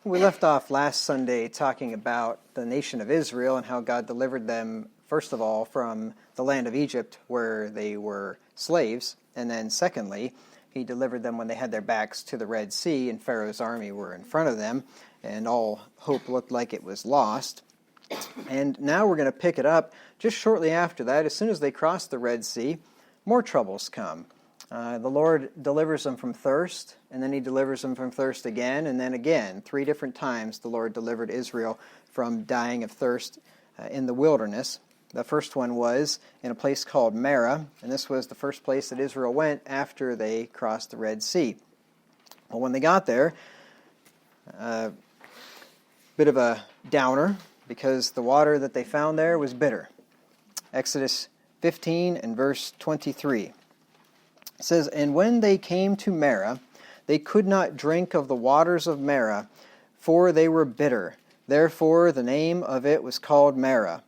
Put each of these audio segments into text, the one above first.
We left off last Sunday talking about the nation of Israel and how God delivered them, first of all, from the land of Egypt where they were slaves, and then secondly, He delivered them when they had their backs to the Red Sea and Pharaoh's army were in front of them, and all hope looked like it was lost. And now we're going to pick it up just shortly after that. As soon as they cross the Red Sea, more troubles come. The Lord delivers them from thirst, and then He delivers them from thirst again, and then again. 3 different times the Lord delivered Israel from dying of thirst in the wilderness. The first one was in a place called Marah, and this was the first place that Israel went after they crossed the Red Sea. Well, when they got there, a bit of a downer, because the water that they found there was bitter. Exodus 15 and verse 23. It says, "And when they came to Marah, they could not drink of the waters of Marah, for they were bitter. Therefore the name of it was called Marah."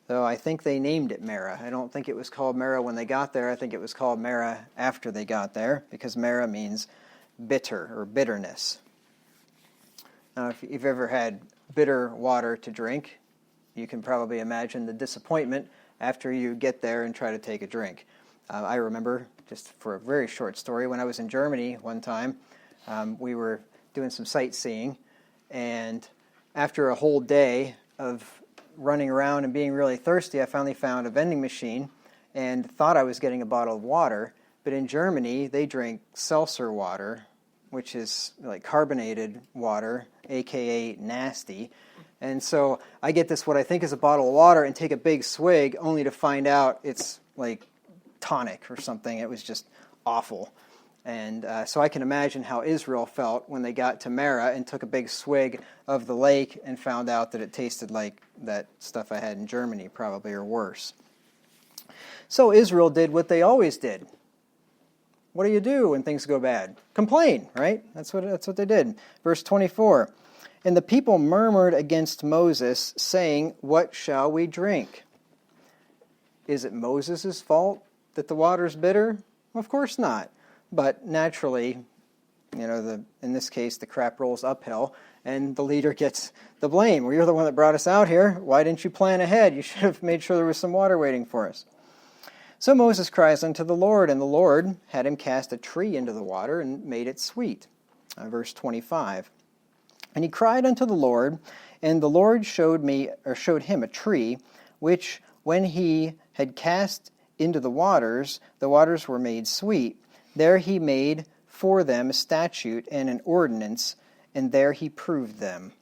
Though I think they named it Marah. I don't think it was called Marah when they got there. I think it was called Marah after they got there, because Marah means bitter or bitterness. Now, if you've ever had bitter water to drink, you can probably imagine the disappointment after you get there and try to take a drink. I remember, just for a very short story, when I was in Germany one time, we were doing some sightseeing, and after a whole day of running around and being really thirsty, I finally found a vending machine and thought I was getting a bottle of water, but in Germany they drink seltzer water, which is like carbonated water, aka nasty. And so I get this, what I think is a bottle of water, and take a big swig, only to find out it's like tonic or something. It was just awful. And so I can imagine how Israel felt when they got to Marah and took a big swig of the lake and found out that it tasted like that stuff I had in Germany, probably, or worse. So Israel did what they always did. What do you do when things go bad? Complain, right? That's what they did. Verse 24, "And the people murmured against Moses, saying, 'What shall we drink?'" Is it Moses' fault that the water's bitter? Of course not. But naturally, in this case, the crap rolls uphill, and the leader gets the blame. Well, you're the one that brought us out here. Why didn't you plan ahead? You should have made sure there was some water waiting for us. So Moses cries unto the Lord, and the Lord had him cast a tree into the water and made it sweet. Verse 25. "And he cried unto the Lord, and the Lord showed him a tree, which when he had cast into the waters were made sweet. There he made for them a statute and an ordinance, and there he proved them."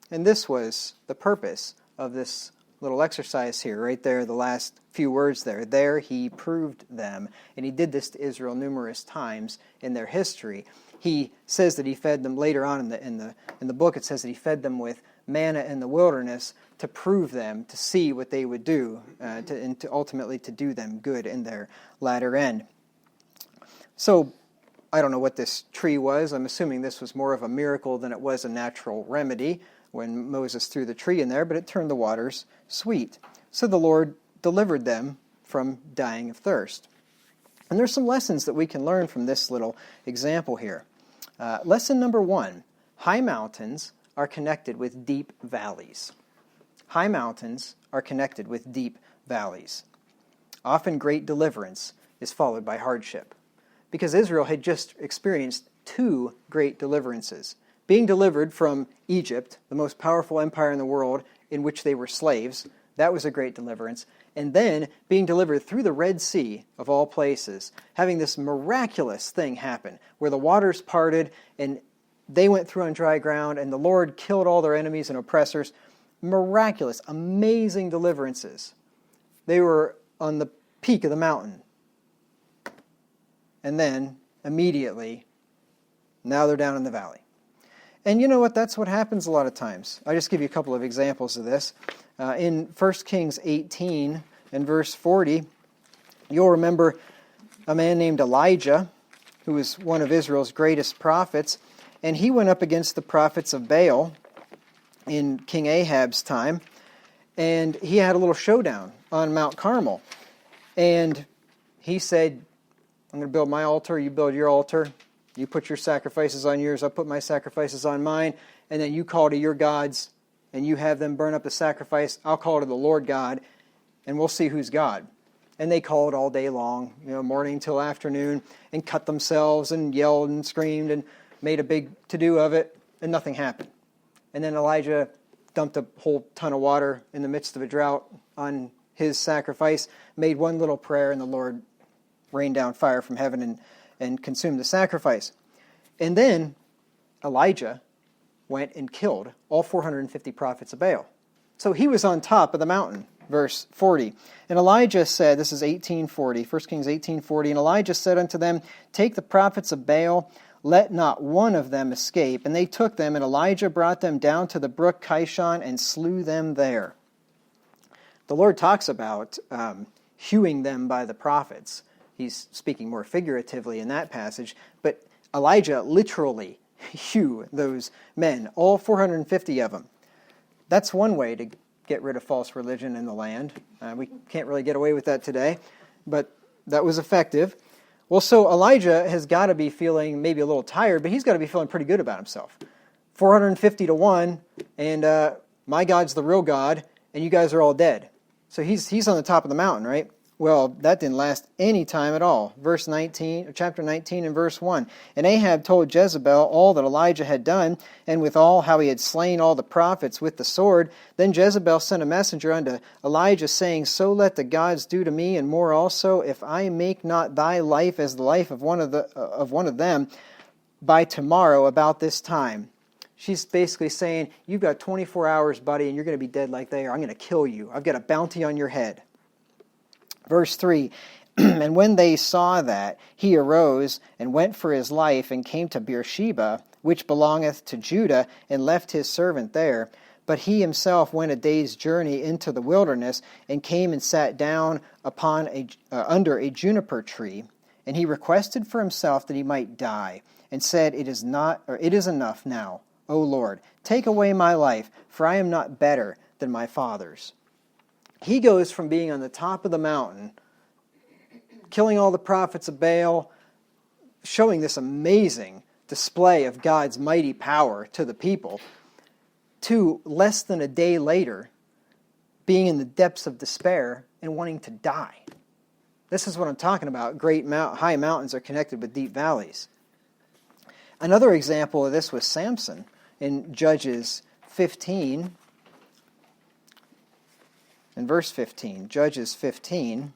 And this was the purpose of this little exercise here, right there, the last few words there. There he proved them. And he did this to Israel numerous times in their history. He says that he fed them later on in the book. It says that he fed them with manna in the wilderness to prove them, to see what they would do, and to ultimately to do them good in their latter end. So I don't know what this tree was. I'm assuming this was more of a miracle than it was a natural remedy when Moses threw the tree in there, but it turned the waters sweet. So the Lord delivered them from dying of thirst. And there's some lessons that we can learn from this little example here. Lesson number 1, high mountains are connected with deep valleys. High mountains are connected with deep valleys. Often great deliverance is followed by hardship, because Israel had just experienced 2 great deliverances. Being delivered from Egypt, the most powerful empire in the world in which they were slaves, that was a great deliverance. And then being delivered through the Red Sea, of all places, having this miraculous thing happen, where the waters parted and they went through on dry ground, and the Lord killed all their enemies and oppressors. Miraculous, amazing deliverances. They were on the peak of the mountain. And then, immediately, now they're down in the valley. And you know what? That's what happens a lot of times. I'll just give you a couple of examples of this. In 1 Kings 18 and verse 40, you'll remember a man named Elijah, who was one of Israel's greatest prophets, and he went up against the prophets of Baal in King Ahab's time, and he had a little showdown on Mount Carmel. And he said, "I'm going to build my altar, you build your altar. You put your sacrifices on yours, I'll put my sacrifices on mine, and then you call to your gods, and you have them burn up the sacrifice. I'll call to the Lord God, and we'll see who's God. And they called all day long, morning till afternoon, and cut themselves and yelled and screamed and made a big to-do of it, and nothing happened. And then Elijah dumped a whole ton of water in the midst of a drought on his sacrifice, made one little prayer, and the Lord rained down fire from heaven and consumed the sacrifice. And then Elijah went and killed all 450 prophets of Baal. So he was on top of the mountain, verse 40. And Elijah said, this is 1840, 1 Kings 1840, and Elijah said unto them, take the prophets of Baal, let not one of them escape. And they took them, and Elijah brought them down to the brook Kishon and slew them there. The Lord talks about hewing them by the prophets. He's speaking more figuratively in that passage, but Elijah literally hew those men, all 450 of them. That's one way to get rid of false religion in the land. We can't really get away with that today, but that was effective. Well, so Elijah has got to be feeling maybe a little tired, but he's got to be feeling pretty good about himself. 450 to 1, and my God's the real God, and you guys are all dead. So he's on the top of the mountain, right? Well, that didn't last any time at all. Chapter 19 and verse 1. And Ahab told Jezebel all that Elijah had done, and withal how he had slain all the prophets with the sword. Then Jezebel sent a messenger unto Elijah, saying, so let the gods do to me, and more also, if I make not thy life as the life of one of them by tomorrow about this time. She's basically saying, you've got 24 hours, buddy, and you're going to be dead like they are. I'm going to kill you. I've got a bounty on your head. Verse 3, and when they saw that, he arose and went for his life and came to Beersheba, which belongeth to Judah, and left his servant there. But he himself went a day's journey into the wilderness, and came and sat down under a juniper tree. And he requested for himself that he might die, and said, it is enough now, O Lord, take away my life, for I am not better than my fathers. He goes from being on the top of the mountain, killing all the prophets of Baal, showing this amazing display of God's mighty power to the people, to less than a day later, being in the depths of despair and wanting to die. This is what I'm talking about. High mountains are connected with deep valleys. Another example of this was Samson in Judges 15. In verse 15, Judges 15.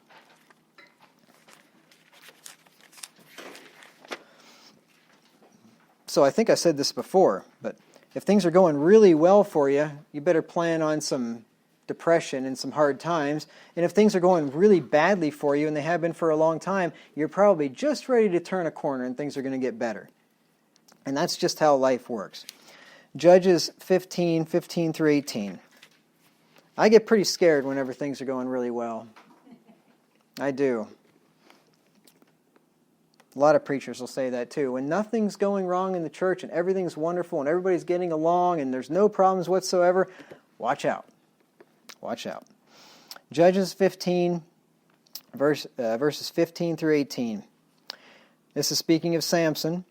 So I think I said this before, but if things are going really well for you, you better plan on some depression and some hard times. And if things are going really badly for you, and they have been for a long time, you're probably just ready to turn a corner and things are going to get better. And that's just how life works. Judges 15 through 18. I get pretty scared whenever things are going really well. I do. A lot of preachers will say that too. When nothing's going wrong in the church and everything's wonderful and everybody's getting along and there's no problems whatsoever, watch out. Watch out. Judges 15, verses 15 through 18. This is speaking of Samson.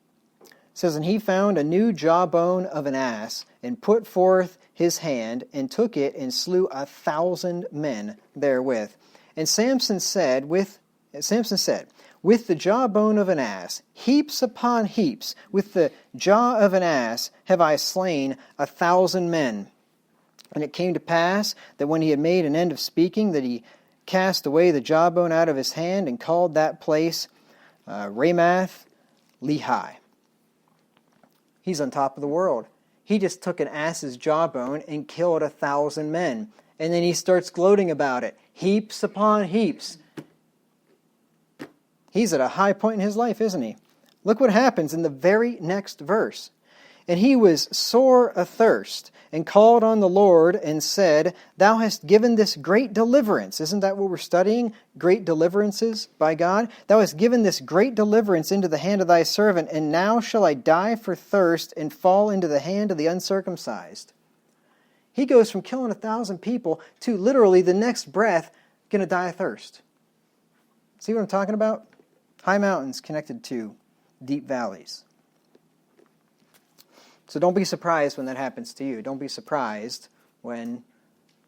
It says, and he found a new jawbone of an ass, and put forth his hand, and took it, and slew 1,000 men therewith. And Samson said, with the jawbone of an ass, heaps upon heaps, with the jaw of an ass have I slain 1,000 men. And it came to pass that when he had made an end of speaking, that he cast away the jawbone out of his hand, and called that place Ramath Lehi. He's on top of the world. He just took an ass's jawbone and killed 1,000 men. And then he starts gloating about it. Heaps upon heaps. He's at a high point in his life, isn't he? Look what happens in the very next verse. And he was sore athirst, and called on the Lord, and said, Thou hast given this great deliverance. Isn't that what we're studying? Great deliverances by God? Thou hast given this great deliverance into the hand of thy servant, and now shall I die for thirst, and fall into the hand of the uncircumcised. He goes from killing 1,000 people to literally the next breath, going to die of thirst. See what I'm talking about? High mountains connected to deep valleys. So don't be surprised when that happens to you. Don't be surprised when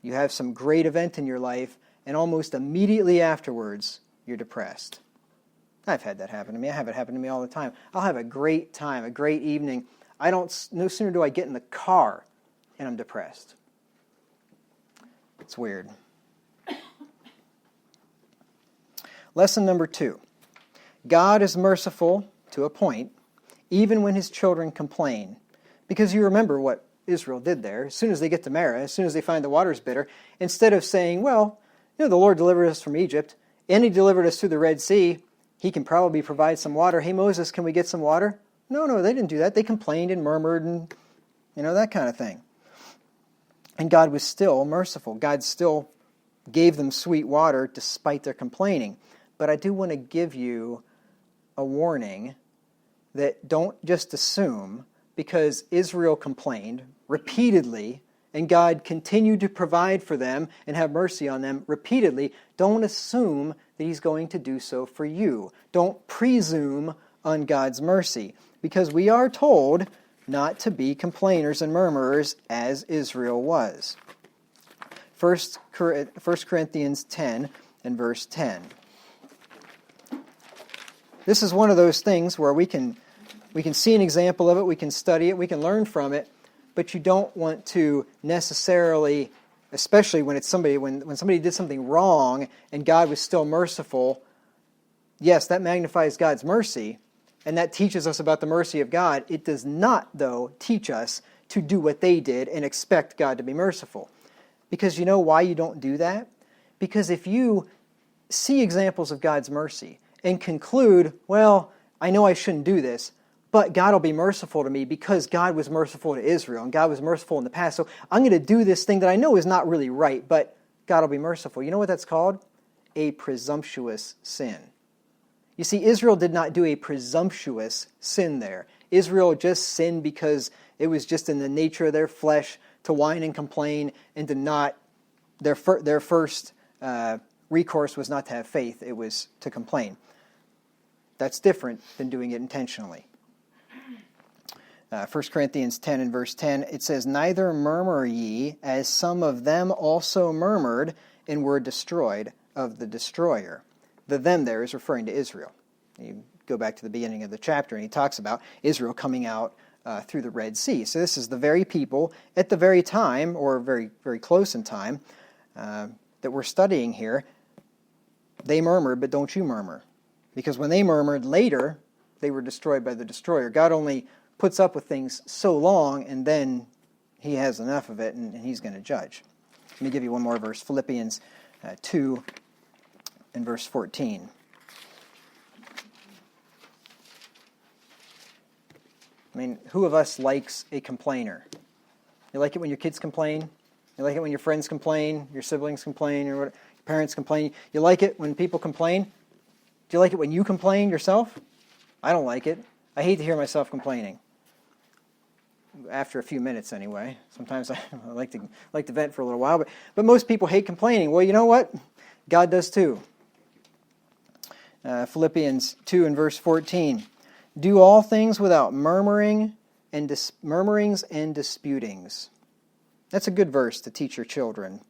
you have some great event in your life and almost immediately afterwards you're depressed. I've had that happen to me. I have it happen to me all the time. I'll have a great time, a great evening. No sooner do I get in the car and I'm depressed. It's weird. Lesson number 2. God is merciful to a point, even when his children complain. Because you remember what Israel did there. As soon as they get to Marah, as soon as they find the water's bitter, instead of saying, well, the Lord delivered us from Egypt, and he delivered us through the Red Sea, he can probably provide some water. Hey, Moses, can we get some water? No, they didn't do that. They complained and murmured and, that kind of thing. And God was still merciful. God still gave them sweet water despite their complaining. But I do want to give you a warning that don't just assume because Israel complained repeatedly and God continued to provide for them and have mercy on them repeatedly, don't assume that he's going to do so for you. Don't presume on God's mercy, because we are told not to be complainers and murmurers as Israel was. 1 Corinthians 10 and verse 10. This is one of those things where we can see an example of it, we can study it, we can learn from it, but you don't want to necessarily, especially when it's when somebody did something wrong and God was still merciful. Yes, that magnifies God's mercy, and that teaches us about the mercy of God. It does not, though, teach us to do what they did and expect God to be merciful. Because you know why you don't do that? Because if you see examples of God's mercy and conclude, well, I know I shouldn't do this, but God will be merciful to me because God was merciful to Israel and God was merciful in the past. So I'm going to do this thing that I know is not really right, but God will be merciful. You know what that's called? A presumptuous sin. You see, Israel did not do a presumptuous sin there. Israel just sinned because it was just in the nature of their flesh to whine and complain and to not, their first recourse was not to have faith, it was to complain. That's different than doing it intentionally. 1 Corinthians 10 and verse 10, it says, "Neither murmur ye, as some of them also murmured, and were destroyed of the destroyer." The them there is referring to Israel. You go back to the beginning of the chapter, and he talks about Israel coming out through the Red Sea. So this is the very people at the very time, or very, very close in time, that we're studying here. They murmured, but don't you murmur. Because when they murmured later, they were destroyed by the destroyer. God only puts up with things so long, and then he has enough of it, and he's going to judge. Let me give you one more verse, Philippians 2 and verse 14. I mean, who of us likes a complainer? You like it when your kids complain? You like it when your friends complain, your siblings complain, or your parents complain? You like it when people complain? Do you like it when you complain yourself? I don't like it. I hate to hear myself complaining. After a few minutes, anyway. Sometimes I like to vent for a little while, but most people hate complaining. Well, you know what? God does too. Philippians 2 and verse 14. "Do all things without murmurings and disputings." That's a good verse to teach your children.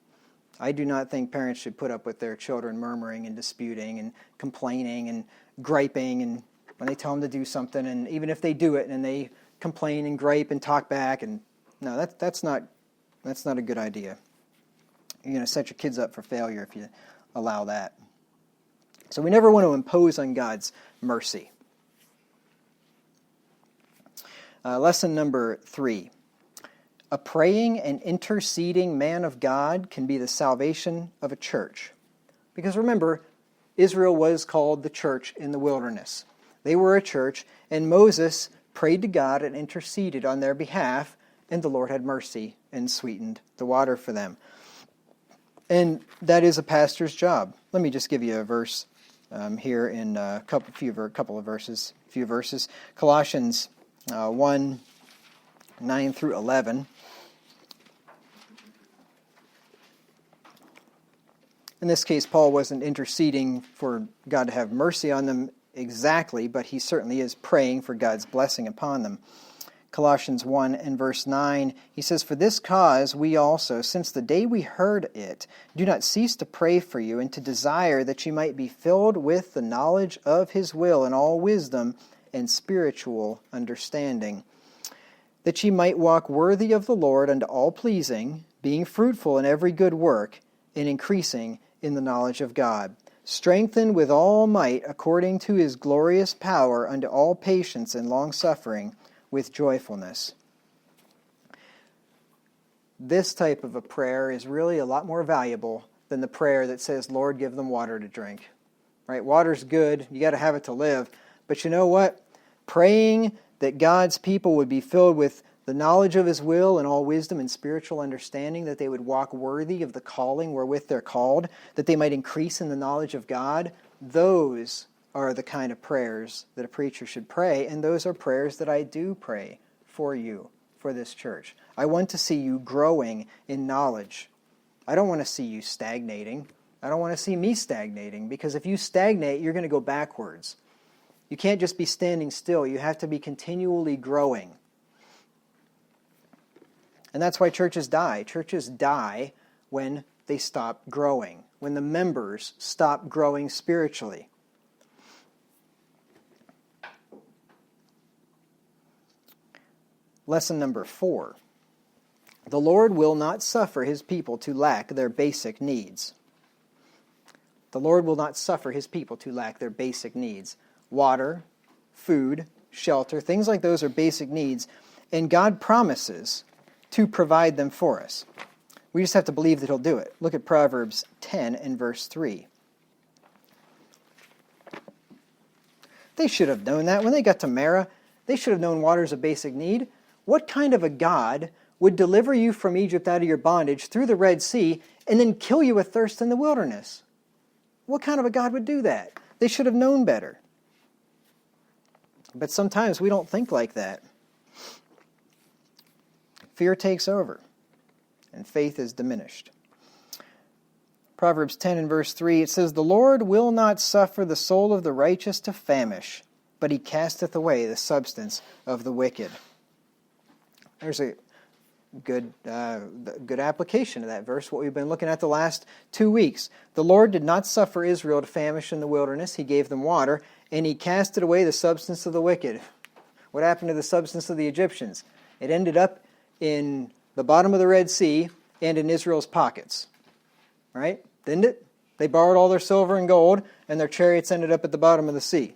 I do not think parents should put up with their children murmuring and disputing and complaining and griping, and when they tell them to do something, and even if they do it and they complain and gripe and talk back, and no, that's not a good idea. You're going to set your kids up for failure if you allow that. So we never want to impose on God's mercy. Lesson number 3. A praying and interceding man of God can be the salvation of a church. Because remember, Israel was called the church in the wilderness. They were a church, and Moses prayed to God and interceded on their behalf, and the Lord had mercy and sweetened the water for them. And that is a pastor's job. Let me just give you a verse here in a couple of verses. Colossians 1, 9 through 11. In this case, Paul wasn't interceding for God to have mercy on them exactly, but he certainly is praying for God's blessing upon them. Colossians 1 and verse 9, he says, "For this cause we also, since the day we heard it, do not cease to pray for you and to desire that you might be filled with the knowledge of his will and all wisdom and spiritual understanding, that ye might walk worthy of the Lord unto all pleasing, being fruitful in every good work, and increasing in the knowledge of God, strengthened with all might according to his glorious power unto all patience and long-suffering with joyfulness." This type of a prayer is really a lot more valuable than the prayer that says, "Lord, give them water to drink." Right? Water's good. You got to have it to live. But you know what? Praying that God's people would be filled with the knowledge of his will and all wisdom and spiritual understanding, that they would walk worthy of the calling wherewith they're called, that they might increase in the knowledge of God, those are the kind of prayers that a preacher should pray, and those are prayers that I do pray for you, for this church. I want to see you growing in knowledge. I don't want to see you stagnating. I don't want to see me stagnating, because if you stagnate, you're going to go backwards. You can't just be standing still. You have to be continually growing. And that's why churches die. Churches die when they stop growing, when the members stop growing spiritually. Lesson number 4. The Lord will not suffer his people to lack their basic needs. The Lord will not suffer his people to lack their basic needs. Water, food, shelter, things like those are basic needs, and God promises to provide them for us. We just have to believe that he'll do it. Look at Proverbs 10 and verse 3. They should have known that. When they got to Marah, they should have known water is a basic need. What kind of a God would deliver you from Egypt out of your bondage through the Red Sea and then kill you with thirst in the wilderness? What kind of a God would do that? They should have known better. But sometimes we don't think like that. Fear takes over, and faith is diminished. Proverbs 10 and verse 3, it says, "The Lord will not suffer the soul of the righteous to famish, but he casteth away the substance of the wicked." There's a good application of that verse, what we've been looking at the last 2 weeks. The Lord did not suffer Israel to famish in the wilderness. He gave them water, and he casted away the substance of the wicked. What happened to the substance of the Egyptians? It ended up in the bottom of the Red Sea and in Israel's pockets. Right? Didn't it? They borrowed all their silver and gold, and their chariots ended up at the bottom of the sea.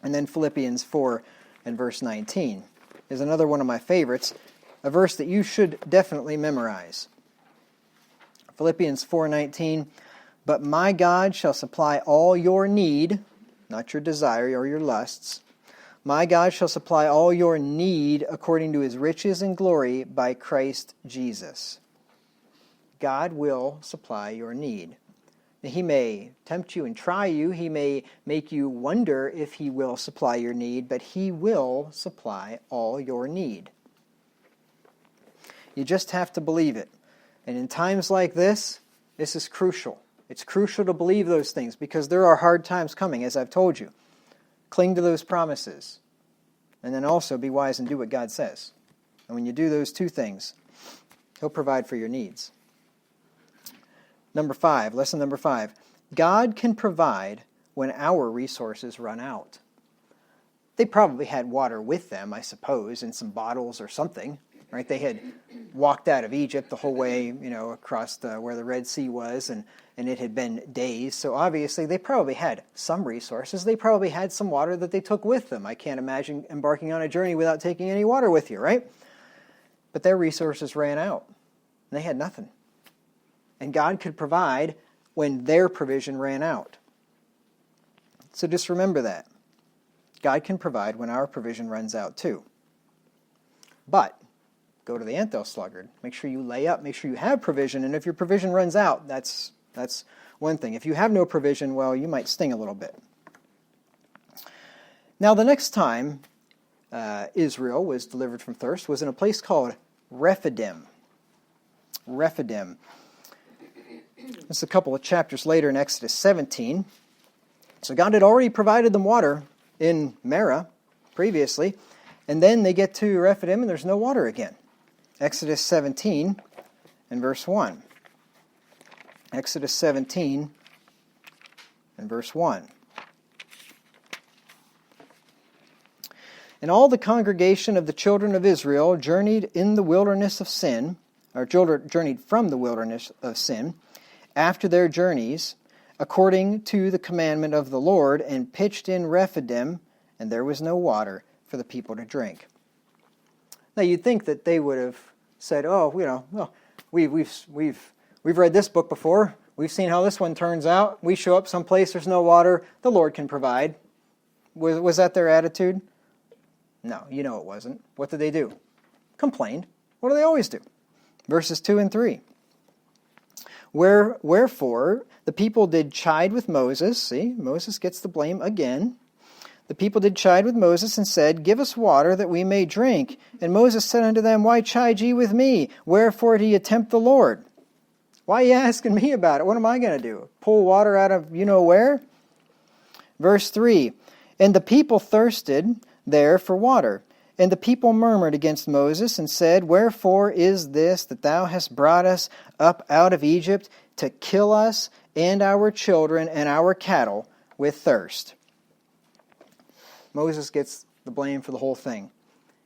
And then Philippians 4 and verse 19 is another one of my favorites, a verse that you should definitely memorize. Philippians 4:19, "But my God shall supply all your need," not your desire or your lusts, "my God shall supply all your need according to his riches and glory by Christ Jesus." God will supply your need. He may tempt you and try you. He may make you wonder if he will supply your need, but he will supply all your need. You just have to believe it. And in times like this is crucial. It's crucial to believe those things because there are hard times coming, as I've told you. Cling to those promises. And then also be wise and do what God says. And when you do those two things, he'll provide for your needs. Lesson number 5. God can provide when our resources run out. They probably had water with them, I suppose, in some bottles or something. Right? They had walked out of Egypt the whole way, across where the Red Sea was, and it had been days. So obviously they probably had some resources. They probably had some water that they took with them. I can't imagine embarking on a journey without taking any water with you, right? But their resources ran out. And they had nothing. And God could provide when their provision ran out. So just remember that. God can provide when our provision runs out too. But go to the ant-hill sluggard. Make sure you lay up. Make sure you have provision. And if your provision runs out, that's one thing. If you have no provision, well, you might sting a little bit. Now, the next time Israel was delivered from thirst was in a place called Rephidim. Rephidim. It's a couple of chapters later in Exodus 17. So God had already provided them water in Marah previously, and then they get to Rephidim and there's no water again. Exodus 17 and verse 1. Exodus 17 and verse 1. And all the congregation of the children of Israel journeyed in the wilderness of sin, or journeyed from the wilderness of sin, after their journeys, according to the commandment of the Lord, and pitched in Rephidim, and there was no water for the people to drink. Now you'd think that they would have said, "Oh, we've read this book before. We've seen how this one turns out. We show up someplace there's no water. The Lord can provide." Was that their attitude? No, you know it wasn't. What did they do? Complained. What do they always do? Verses 2 and 3. Wherefore the people did chide with Moses. See, Moses gets the blame again. The people did chide with Moses and said, "Give us water that we may drink." And Moses said unto them, "Why chide ye with me? Wherefore do ye tempt the Lord?" Why are you asking me about it? What am I going to do? Pull water out of you-know-where? Verse 3. And the people thirsted there for water. And the people murmured against Moses and said, "Wherefore is this that thou hast brought us up out of Egypt to kill us and our children and our cattle with thirst?" Moses gets the blame for the whole thing.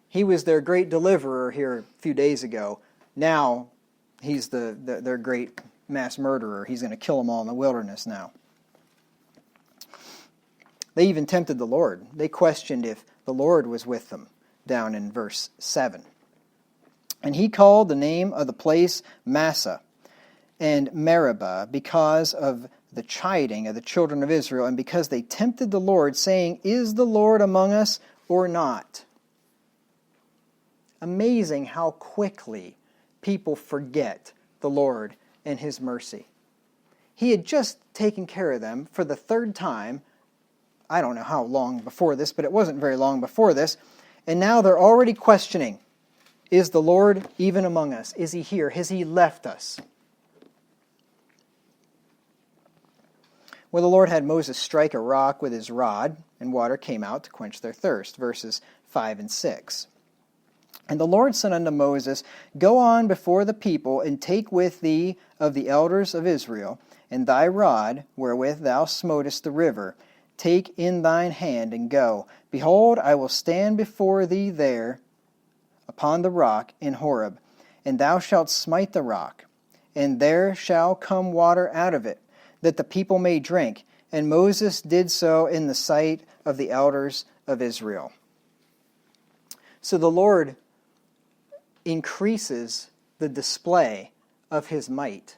He was their great deliverer here a few days ago. Now he's their great mass murderer. He's going to kill them all in the wilderness now. They even tempted the Lord. They questioned if the Lord was with them, down in verse 7. And he called the name of the place Massah and Meribah because of the chiding of the children of Israel, and because they tempted the Lord, saying, "Is the Lord among us or not?" Amazing how quickly people forget the Lord and His mercy. He had just taken care of them for the third time. I don't know how long before this, but it wasn't very long before this. And now they're already questioning, is the Lord even among us? Is He here? Has He left us? Well, the Lord had Moses strike a rock with his rod, and water came out to quench their thirst. Verses 5 and 6. And the Lord said unto Moses, "Go on before the people, and take with thee of the elders of Israel, and thy rod, wherewith thou smotest the river, take in thine hand, and go. Behold, I will stand before thee there upon the rock in Horeb, and thou shalt smite the rock, and there shall come water out of it, that the people may drink." And Moses did so in the sight of the elders of Israel. So the Lord increases the display of His might.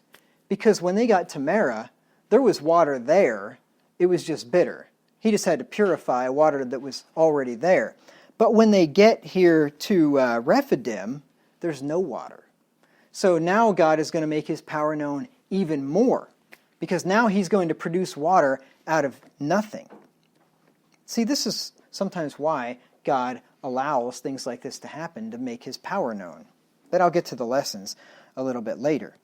Because when they got to Marah, there was water there. It was just bitter. He just had to purify water that was already there. But when they get here to Rephidim, there's no water. So now God is going to make His power known even more, because now He's going to produce water out of nothing. See, this is sometimes why God allows things like this to happen, to make His power known. But I'll get to the lessons a little bit later.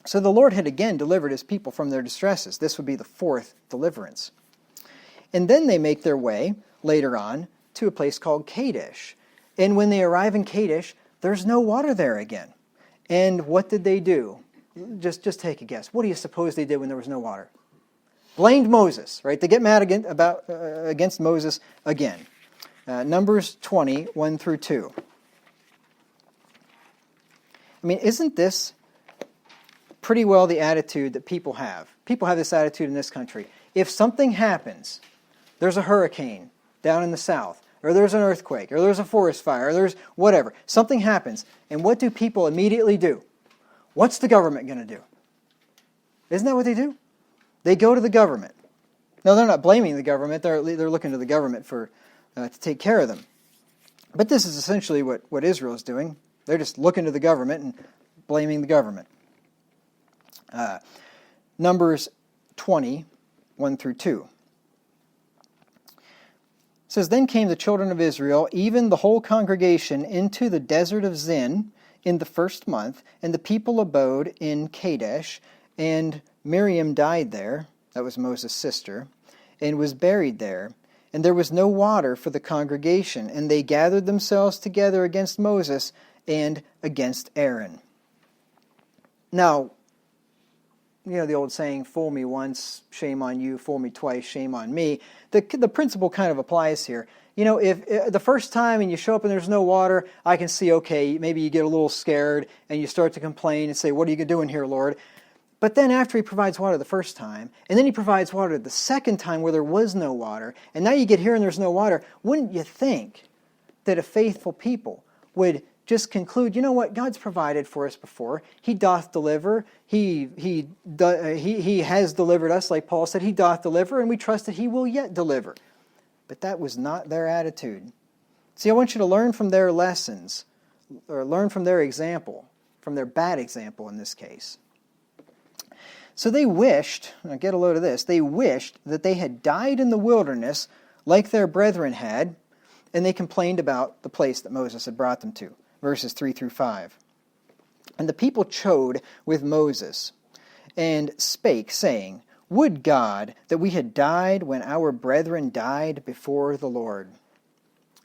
So the Lord had again delivered His people from their distresses. This would be the fourth deliverance. And then they make their way, later on, to a place called Kadesh. And when they arrive in Kadesh, there's no water there again. And what did they do? Just take a guess. What do you suppose they did when there was no water? Blamed Moses, right? They get mad against Moses again. Numbers 20, 1 through 2. I mean, isn't this pretty well the attitude that people have? People have this attitude in this country. If something happens, there's a hurricane down in the south, or there's an earthquake, or there's a forest fire, or there's whatever. Something happens, and what do people immediately do? What's the government going to do? Isn't that what they do? They go to the government. No, they're not blaming the government. They're looking to the government for to take care of them. But this is essentially what Israel is doing. They're just looking to the government and blaming the government. Numbers 20, 1 through 2. It says, "Then came the children of Israel, even the whole congregation, into the desert of Zin in the first month, and the people abode in Kadesh, and Miriam died there," that was Moses' sister, "and was buried there. and there was no water for the congregation, and they gathered themselves together against Moses and against Aaron. Now, you know the old saying, fool me once, shame on you, fool me twice, shame on me. The principle kind of applies here. You know, if the first time and you show up and there's no water, I can see, okay, maybe you get a little scared and you start to complain and say, what are you doing here, Lord? But then after he provides water the first time, and then he provides water the second time where there was no water, and now you get here and there's no water, wouldn't you think that a faithful people would just conclude, you know what, God's provided for us before. He doth deliver. He has delivered us, like Paul said. He doth deliver, and we trust that he will yet deliver. But that was not their attitude. See, I want you to learn from their lessons, or learn from their example, from their bad example in this case. So they wished, now get a load of this, they wished that they had died in the wilderness like their brethren had, and they complained about the place that Moses had brought them to. Verses 3 through 5. And the people chode with Moses, and spake, saying, Would God that we had died when our brethren died before the Lord.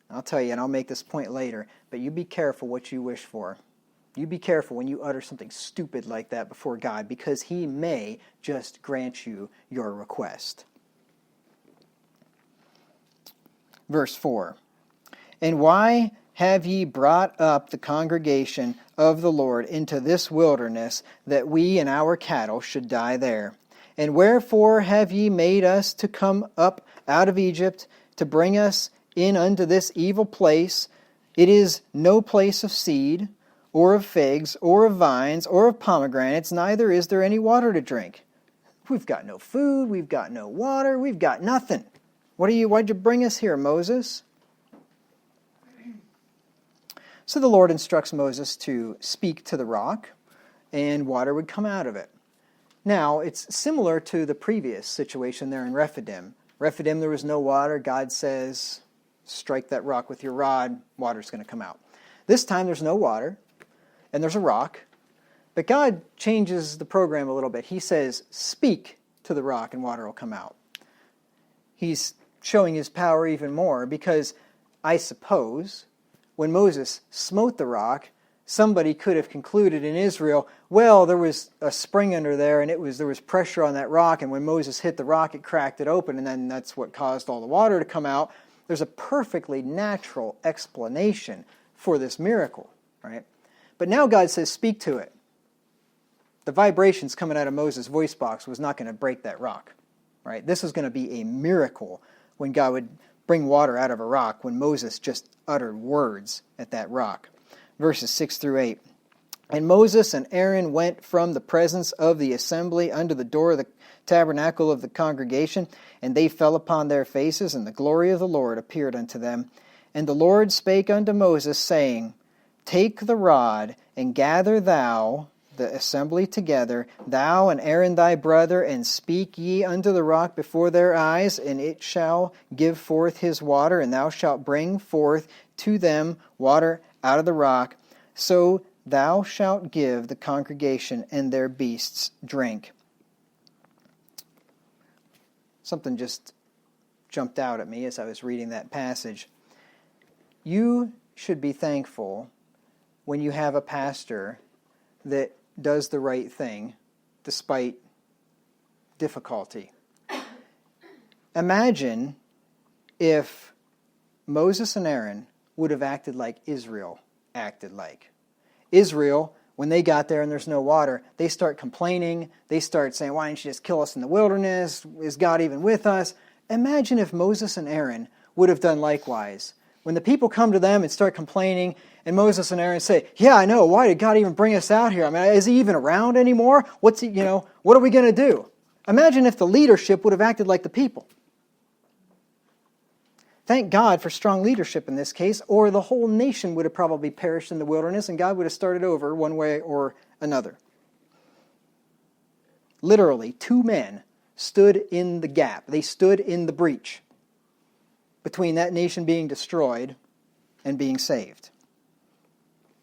I'll tell you, and I'll make this point later, but you be careful what you wish for. You be careful when you utter something stupid like that before God, because he may just grant you your request. Verse 4. And why have ye brought up the congregation of the Lord into this wilderness, that we and our cattle should die there? And wherefore have ye made us to come up out of Egypt, to bring us in unto this evil place? It is no place of seed, or of figs, or of vines, or of pomegranates, neither is there any water to drink. We've got no food, we've got no water, we've got nothing. Why'd you bring us here, Moses? So the Lord instructs Moses to speak to the rock, and water would come out of it. Now, it's similar to the previous situation there in Rephidim. Rephidim, there was no water. God says, strike that rock with your rod, water's going to come out. This time there's no water, and there's a rock, but God changes the program a little bit. He says, speak to the rock, and water will come out. He's showing his power even more, because I suppose when Moses smote the rock, somebody could have concluded in Israel, well, there was a spring under there, and there was pressure on that rock, and when Moses hit the rock, it cracked it open, and then that's what caused all the water to come out. There's a perfectly natural explanation for this miracle, right? But now God says, speak to it. The vibrations coming out of Moses' voice box was not going to break that rock, right? This was going to be a miracle when God would bring water out of a rock, when Moses just uttered words at that rock. Verses 6 through 8. And Moses and Aaron went from the presence of the assembly unto the door of the tabernacle of the congregation, and they fell upon their faces, and the glory of the Lord appeared unto them. And the Lord spake unto Moses, saying, Take the rod, and gather thou the assembly together, thou and Aaron thy brother, and speak ye unto the rock before their eyes, and it shall give forth his water, and thou shalt bring forth to them water out of the rock. So thou shalt give the congregation and their beasts drink. Something just jumped out at me as I was reading that passage. You should be thankful when you have a pastor that does the right thing despite difficulty. Imagine if Moses and Aaron would have acted like Israel acted like. Israel, when they got there and there's no water, they start complaining. They start saying, why didn't you just kill us in the wilderness? Is God even with us? Imagine if Moses and Aaron would have done likewise. When the people come to them and start complaining, and Moses and Aaron say, yeah, I know, why did God even bring us out here? I mean, is he even around anymore? What are we going to do? Imagine if the leadership would have acted like the people. Thank God for strong leadership in this case, or the whole nation would have probably perished in the wilderness, and God would have started over one way or another. Literally, two men stood in the gap. They stood in the breach between that nation being destroyed and being saved.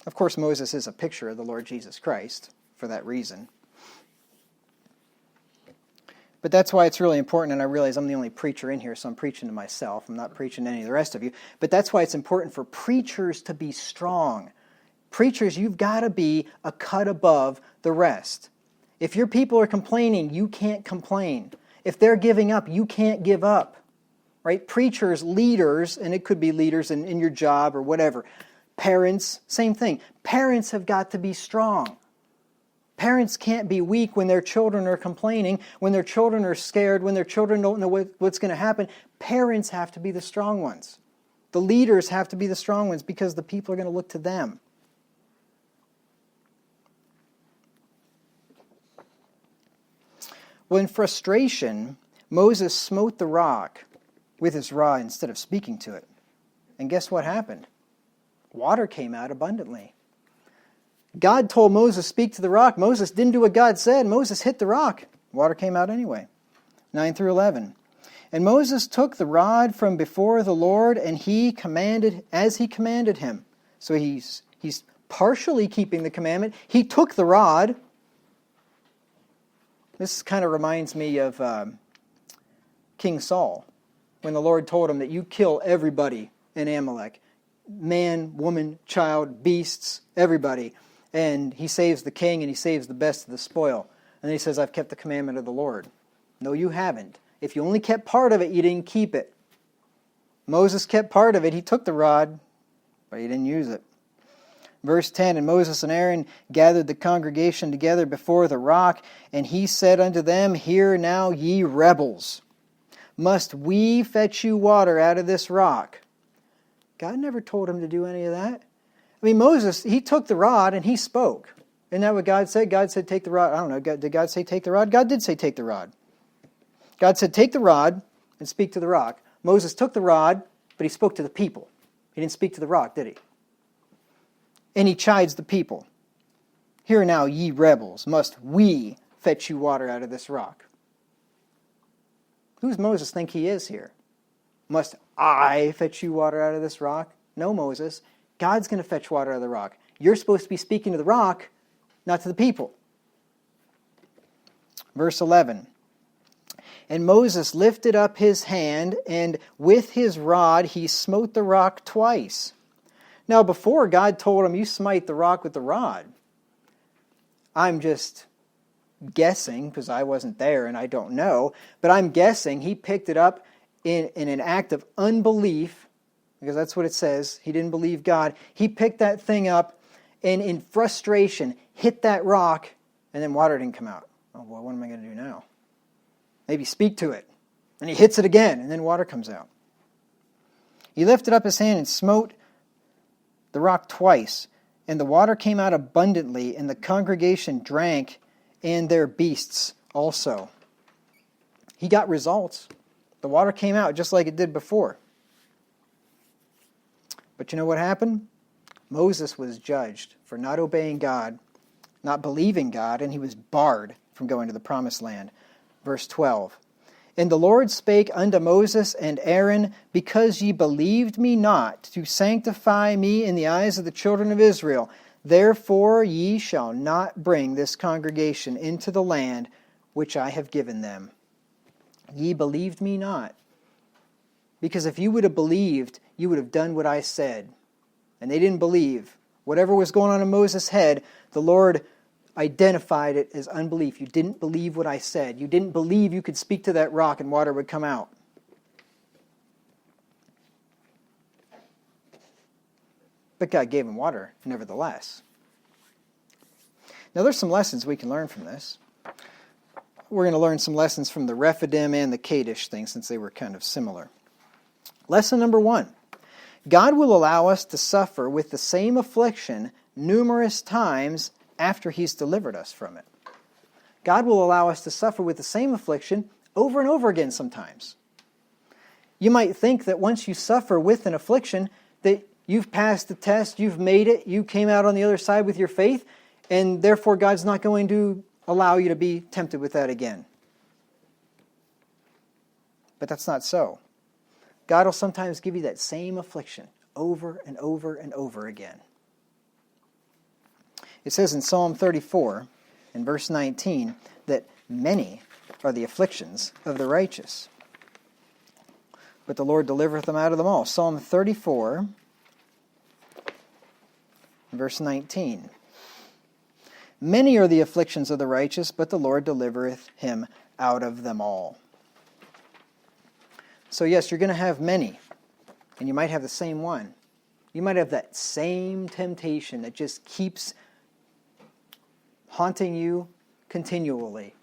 Of course, Moses is a picture of the Lord Jesus Christ for that reason. But that's why it's really important, and I realize I'm the only preacher in here, so I'm preaching to myself. I'm not preaching to any of the rest of you. But that's why it's important for preachers to be strong. Preachers, you've got to be a cut above the rest. If your people are complaining, you can't complain. If they're giving up, you can't give up. Right? Preachers, leaders, and it could be leaders in your job or whatever. Parents, same thing. Parents have got to be strong. Parents can't be weak when their children are complaining, when their children are scared, when their children don't know what's going to happen. Parents have to be the strong ones. The leaders have to be the strong ones because the people are going to look to them. Well, in frustration, Moses smote the rock with his rod instead of speaking to it. And guess what happened? Water came out abundantly. God told Moses, speak to the rock. Moses didn't do what God said. Moses hit the rock. Water came out anyway. 9 through 11. And Moses took the rod from before the Lord, and he commanded as he commanded him. So he's partially keeping the commandment. He took the rod. This kind of reminds me of King Saul, when the Lord told him that you kill everybody in Amalek. Man, woman, child, beasts, everybody. And he saves the king and he saves the best of the spoil. And then he says, I've kept the commandment of the Lord. No, you haven't. If you only kept part of it, you didn't keep it. Moses kept part of it. He took the rod, but he didn't use it. Verse 10, and Moses and Aaron gathered the congregation together before the rock, and he said unto them, Hear now, ye rebels, must we fetch you water out of this rock? God never told him to do any of that. I mean, Moses, he took the rod and he spoke. Isn't that what God said? God said, take the rod. I don't know. Did God say take the rod? God did say take the rod. God said, take the rod and speak to the rock. Moses took the rod, but he spoke to the people. He didn't speak to the rock, did he? And he chides the people. Hear now, ye rebels, must we fetch you water out of this rock? Who does Moses think he is here? Must I fetch you water out of this rock? No, Moses. God's going to fetch water out of the rock. You're supposed to be speaking to the rock, not to the people. Verse 11. And Moses lifted up his hand, and with his rod he smote the rock twice. Now before, God told him, you smite the rock with the rod. I'm just guessing, because I wasn't there and I don't know, but I'm guessing he picked it up in an act of unbelief, because that's what it says. He didn't believe God. He picked that thing up and in frustration hit that rock, and then water didn't come out. Oh, well, what am I going to do now? Maybe speak to it. And he hits it again, and then water comes out. He lifted up his hand and smote the rock twice, and the water came out abundantly, and the congregation drank, and their beasts also. He got results. The water came out just like it did before. But you know what happened? Moses was judged for not obeying God, not believing God, and he was barred from going to the promised land. Verse 12. And the Lord spake unto Moses and Aaron, because ye believed me not to sanctify me in the eyes of the children of Israel, therefore ye shall not bring this congregation into the land which I have given them. Ye believed me not. Because if you would have believed, you would have done what I said. And they didn't believe. Whatever was going on in Moses' head, the Lord identified it as unbelief. You didn't believe what I said. You didn't believe you could speak to that rock and water would come out. But God gave him water, nevertheless. Now there's some lessons we can learn from this. We're going to learn some lessons from the Rephidim and the Kadesh thing, since they were kind of similar. Lesson number 1. God will allow us to suffer with the same affliction numerous times after he's delivered us from it. God will allow us to suffer with the same affliction over and over again sometimes. You might think that once you suffer with an affliction, that you've passed the test, you've made it, you came out on the other side with your faith, and therefore God's not going to allow you to be tempted with that again. But that's not so. God will sometimes give you that same affliction over and over and over again. It says in Psalm 34, in verse 19, that many are the afflictions of the righteous, but the Lord delivereth them out of them all. Psalm 34, verse 19. Many are the afflictions of the righteous, but the Lord delivereth him out of them all. So yes, you're going to have many, and you might have the same one. You might have that same temptation that just keeps haunting you continually.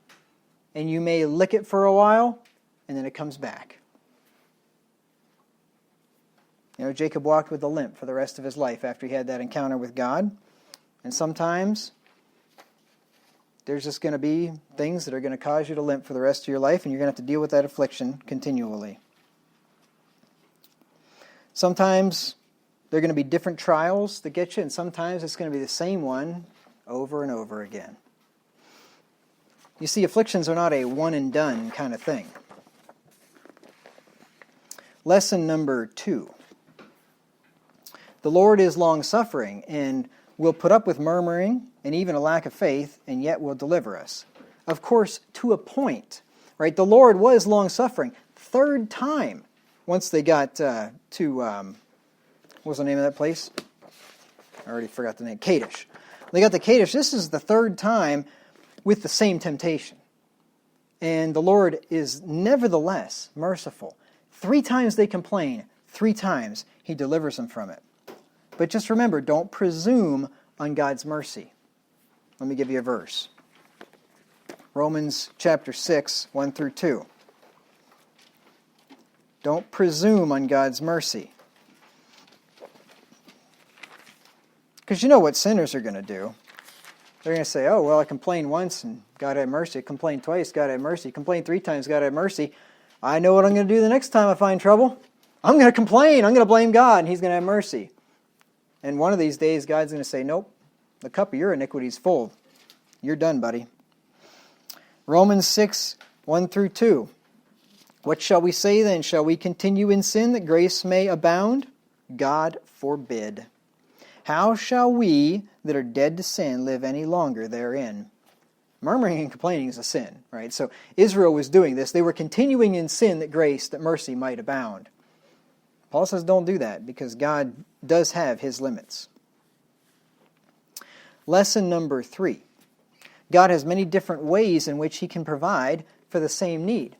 And you may lick it for a while, and then it comes back. You know, Jacob walked with a limp for the rest of his life after he had that encounter with God. And sometimes there's just going to be things that are going to cause you to limp for the rest of your life, and you're going to have to deal with that affliction continually. Sometimes there are going to be different trials that get you, and sometimes it's going to be the same one over and over again. You see, afflictions are not a one-and-done kind of thing. Lesson number 2. The Lord is long-suffering and will put up with murmuring and even a lack of faith, and yet will deliver us. Of course, to a point, right? The Lord was long-suffering. Third time, once they got to, what was the name of that place? I already forgot the name. Kadesh. They got to Kadesh. This is the third time with the same temptation. And the Lord is nevertheless merciful. 3 times they complain. 3 times He delivers them from it. But just remember, don't presume on God's mercy. Let me give you a verse. Romans chapter 6, 1 through 2. Don't presume on God's mercy. Because you know what sinners are going to do. They're going to say, oh, well, I complained once and God had mercy. I complained twice, God had mercy. I complained 3 times, God had mercy. I know what I'm going to do the next time I find trouble. I'm going to complain. I'm going to blame God, and He's going to have mercy. And one of these days, God's going to say, nope, the cup of your iniquity is full. You're done, buddy. Romans 6, 1 through 2. What shall we say then? Shall we continue in sin that grace may abound? God forbid. How shall we that are dead to sin live any longer therein? Murmuring and complaining is a sin, right? So Israel was doing this. They were continuing in sin that grace, that mercy might abound. Paul says don't do that because God does have His limits. Lesson number 3. God has many different ways in which He can provide for the same need.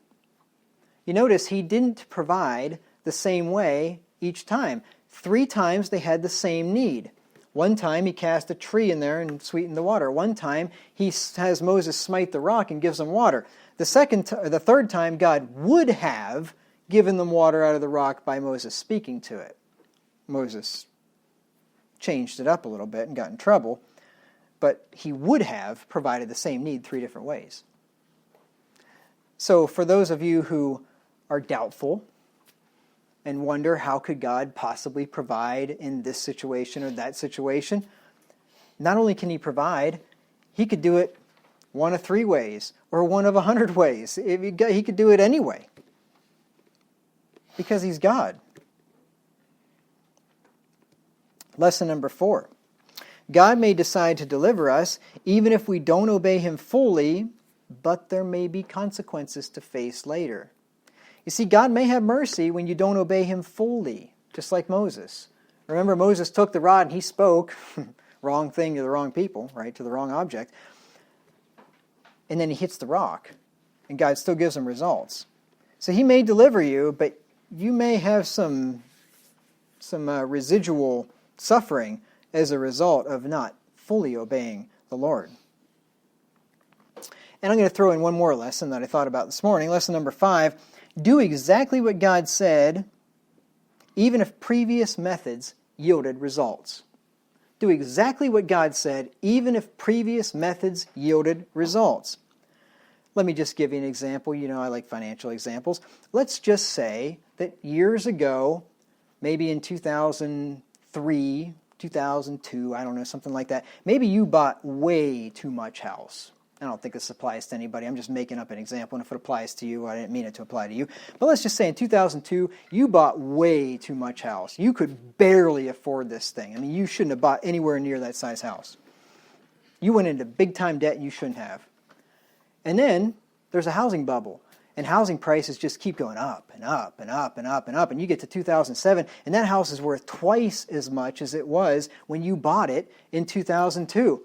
You notice He didn't provide the same way each time. 3 times they had the same need. One time He cast a tree in there and sweetened the water. One time He has Moses smite the rock and gives them water. The third time God would have given them water out of the rock by Moses speaking to it. Moses changed it up a little bit and got in trouble, but He would have provided the same need 3 different ways. So for those of you who are doubtful and wonder how could God possibly provide in this situation or that situation, not only can He provide, He could do it one of 3 ways or one of 100 ways. He could do it anyway. Because He's God. Lesson number 4. God may decide to deliver us even if we don't obey Him fully, but there may be consequences to face later. You see, God may have mercy when you don't obey Him fully, just like Moses. Remember, Moses took the rod and he spoke, wrong thing to the wrong people, right, to the wrong object. And then he hits the rock, and God still gives him results. So He may deliver you, but you may have some residual suffering as a result of not fully obeying the Lord. And I'm going to throw in one more lesson that I thought about this morning. Lesson number 5. Do exactly what God said, even if previous methods yielded results. Do exactly what God said, even if previous methods yielded results. Let me just give you an example. You know I like financial examples. Let's just say that years ago, maybe in 2003, 2002, I don't know, something like that, maybe you bought way too much house. I don't think this applies to anybody. I'm just making up an example, and if it applies to you, I didn't mean it to apply to you. But let's just say in 2002, you bought way too much house. You could barely afford this thing. I mean, you shouldn't have bought anywhere near that size house. You went into big-time debt you shouldn't have. And then there's a housing bubble. And housing prices just keep going up and up and up and up and up. And you get to 2007, and that house is worth twice as much as it was when you bought it in 2002.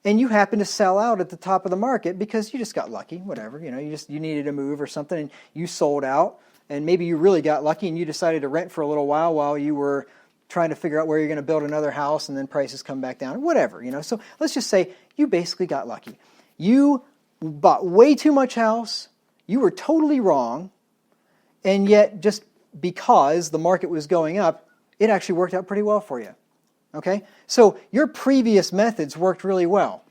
And you happen to sell out at the top of the market because you just got lucky, whatever. You needed to move or something, and you sold out. And maybe you really got lucky, and you decided to rent for a little while you were trying to figure out where you're going to build another house, and then prices come back down, whatever. So let's just say you basically got lucky. You bought way too much house. You were totally wrong, and yet just because the market was going up, it actually worked out pretty well for you. Okay? So your previous methods worked really well.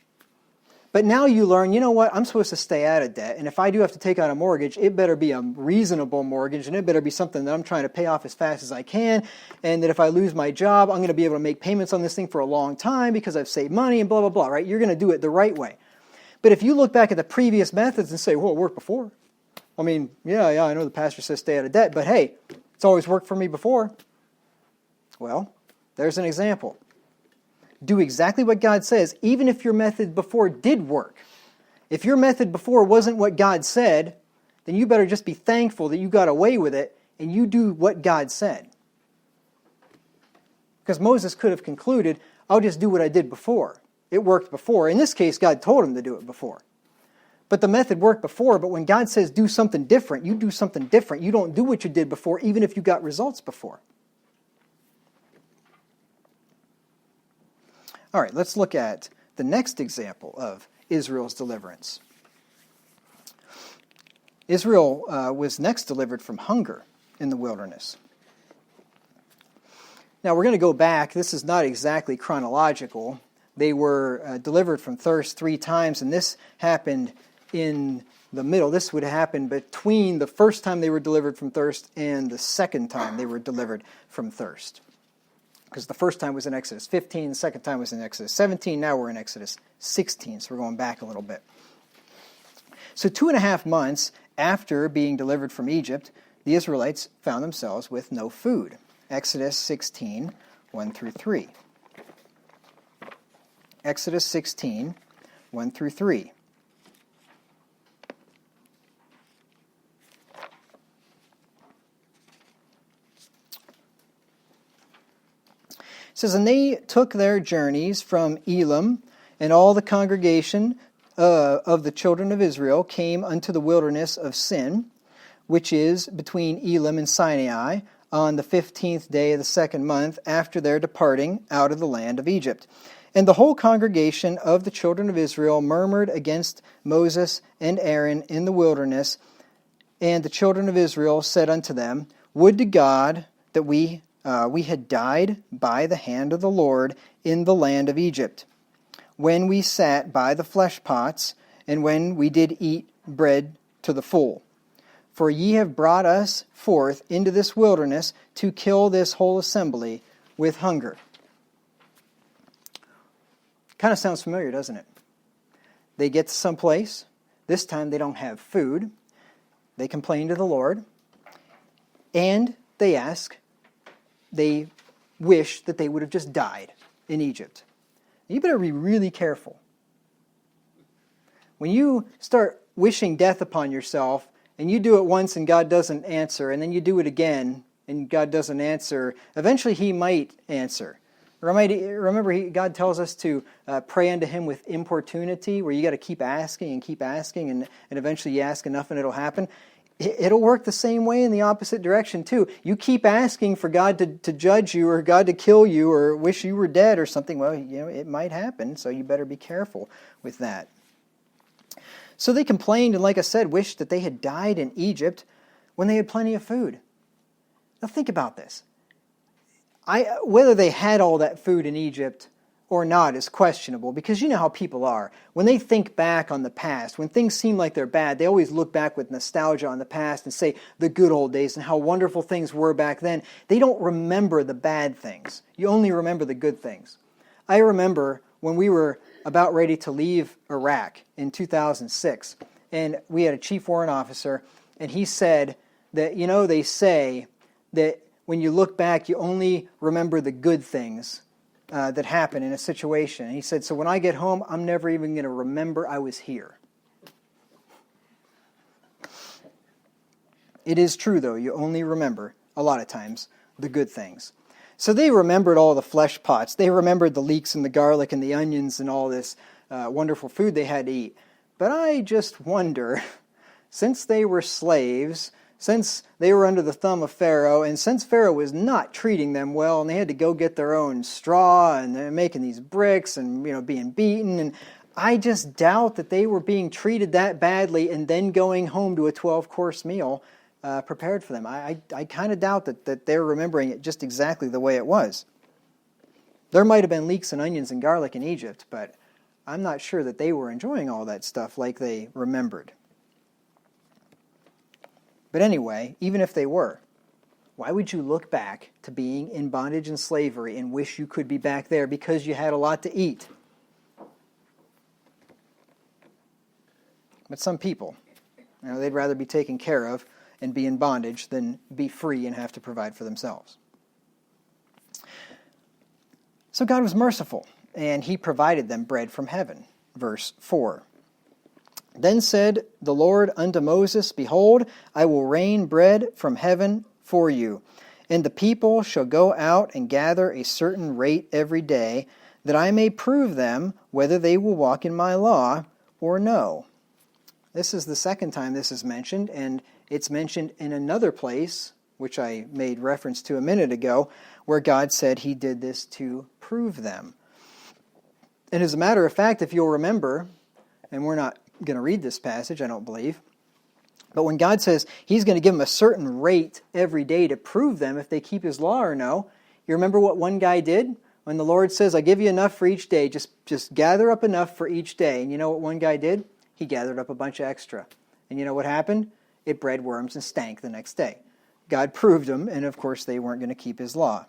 But now you learn, you know what, I'm supposed to stay out of debt, and if I do have to take out a mortgage, it better be a reasonable mortgage, and it better be something that I'm trying to pay off as fast as I can, and that if I lose my job, I'm going to be able to make payments on this thing for a long time because I've saved money and blah, blah, blah, right? You're going to do it the right way. But if you look back at the previous methods and say, well, it worked before. I mean, yeah, I know the pastor says stay out of debt, but hey, it's always worked for me before. Well, there's an example. Do exactly what God says, even if your method before did work. If your method before wasn't what God said, then you better just be thankful that you got away with it and you do what God said. Because Moses could have concluded, I'll just do what I did before. It worked before. In this case, God told him to do it before. But the method worked before, but when God says do something different, you do something different. You don't do what you did before, even if you got results before. All right, let's look at the next example of Israel's deliverance. Israel was next delivered from hunger in the wilderness. Now we're going to go back. This is not exactly chronological. They were delivered from thirst 3 times, and this happened in the middle. This would happen between the first time they were delivered from thirst and the second time they were delivered from thirst. Because the first time was in Exodus 15, the second time was in Exodus 17, now we're in Exodus 16, so we're going back a little bit. So 2.5 months after being delivered from Egypt, the Israelites found themselves with no food. Exodus 16, 1 through 3. Exodus 16, 1 through 3. It says, and they took their journeys from Elim, and all the congregation of the children of Israel came unto the wilderness of Sin, which is between Elim and Sinai, on the 15th day of the 2nd month after their departing out of the land of Egypt. And the whole congregation of the children of Israel murmured against Moses and Aaron in the wilderness, and the children of Israel said unto them, Would to God that we had died by the hand of the Lord in the land of Egypt, when we sat by the flesh pots, and when we did eat bread to the full. For ye have brought us forth into this wilderness to kill this whole assembly with hunger. Kind of sounds familiar, doesn't it? They get to some place. This time they don't have food. They complain to the Lord. And they wish that they would have just died in Egypt. You better be really careful. When you start wishing death upon yourself, and you do it once and God doesn't answer, and then you do it again and God doesn't answer, eventually He might answer. Remember, God tells us to pray unto Him with importunity, where you got to keep asking, and eventually you ask enough and it'll happen. It'll work the same way in the opposite direction too. You keep asking for God to judge you, or God to kill you, or wish you were dead or something. Well, it might happen, so you better be careful with that. So they complained, and like I said, wished that they had died in Egypt when they had plenty of food. Now think about this. Whether they had all that food in Egypt or not is questionable, because you know how people are. When they think back on the past, when things seem like they're bad, they always look back with nostalgia on the past and say the good old days and how wonderful things were back then. They don't remember the bad things. You only remember the good things. I remember when we were about ready to leave Iraq in 2006, and we had a chief warrant officer, and he said that, they say that when you look back, you only remember the good things that happen in a situation. And he said, so when I get home, I'm never even going to remember I was here. It is true, though, you only remember, a lot of times, the good things. So they remembered all the flesh pots. They remembered the leeks and the garlic and the onions and all this wonderful food they had to eat. But I just wonder, since they were slaves, since they were under the thumb of Pharaoh, and since Pharaoh was not treating them well, and they had to go get their own straw, and they're making these bricks, and being beaten, and I just doubt that they were being treated that badly and then going home to a 12-course meal prepared for them. I kind of doubt that they're remembering it just exactly the way it was. There might have been leeks and onions and garlic in Egypt, but I'm not sure that they were enjoying all that stuff like they remembered. But anyway, even if they were, why would you look back to being in bondage and slavery and wish you could be back there because you had a lot to eat? But some people, they'd rather be taken care of and be in bondage than be free and have to provide for themselves. So God was merciful, and he provided them bread from heaven. Verse 4. Then said the Lord unto Moses, Behold, I will rain bread from heaven for you, and the people shall go out and gather a certain rate every day, that I may prove them whether they will walk in my law or no. This is the second time this is mentioned, and it's mentioned in another place, which I made reference to a minute ago, where God said he did this to prove them. And as a matter of fact, if you'll remember, and we're not going to read this passage, I don't believe, but when God says he's going to give them a certain rate every day to prove them if they keep his law or no, you remember what one guy did? When the Lord says, I give you enough for each day, just gather up enough for each day. And you know what one guy did? He gathered up a bunch of extra. And you know what happened? It bred worms and stank the next day. God proved them, and of course they weren't going to keep his law.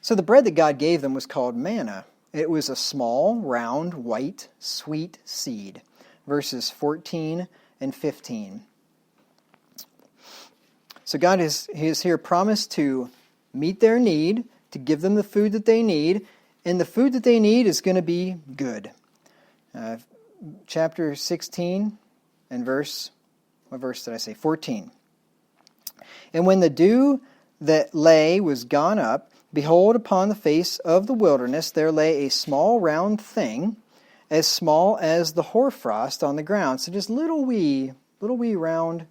So the bread that God gave them was called manna. It was a small, round, white, sweet seed. Verses 14 and 15. So God is here promised to meet their need, to give them the food that they need, and the food that they need is going to be good. Chapter 16 and what verse did I say? 14. And when the dew that lay was gone up, behold, upon the face of the wilderness there lay a small round thing, as small as the hoarfrost on the ground. So just little wee round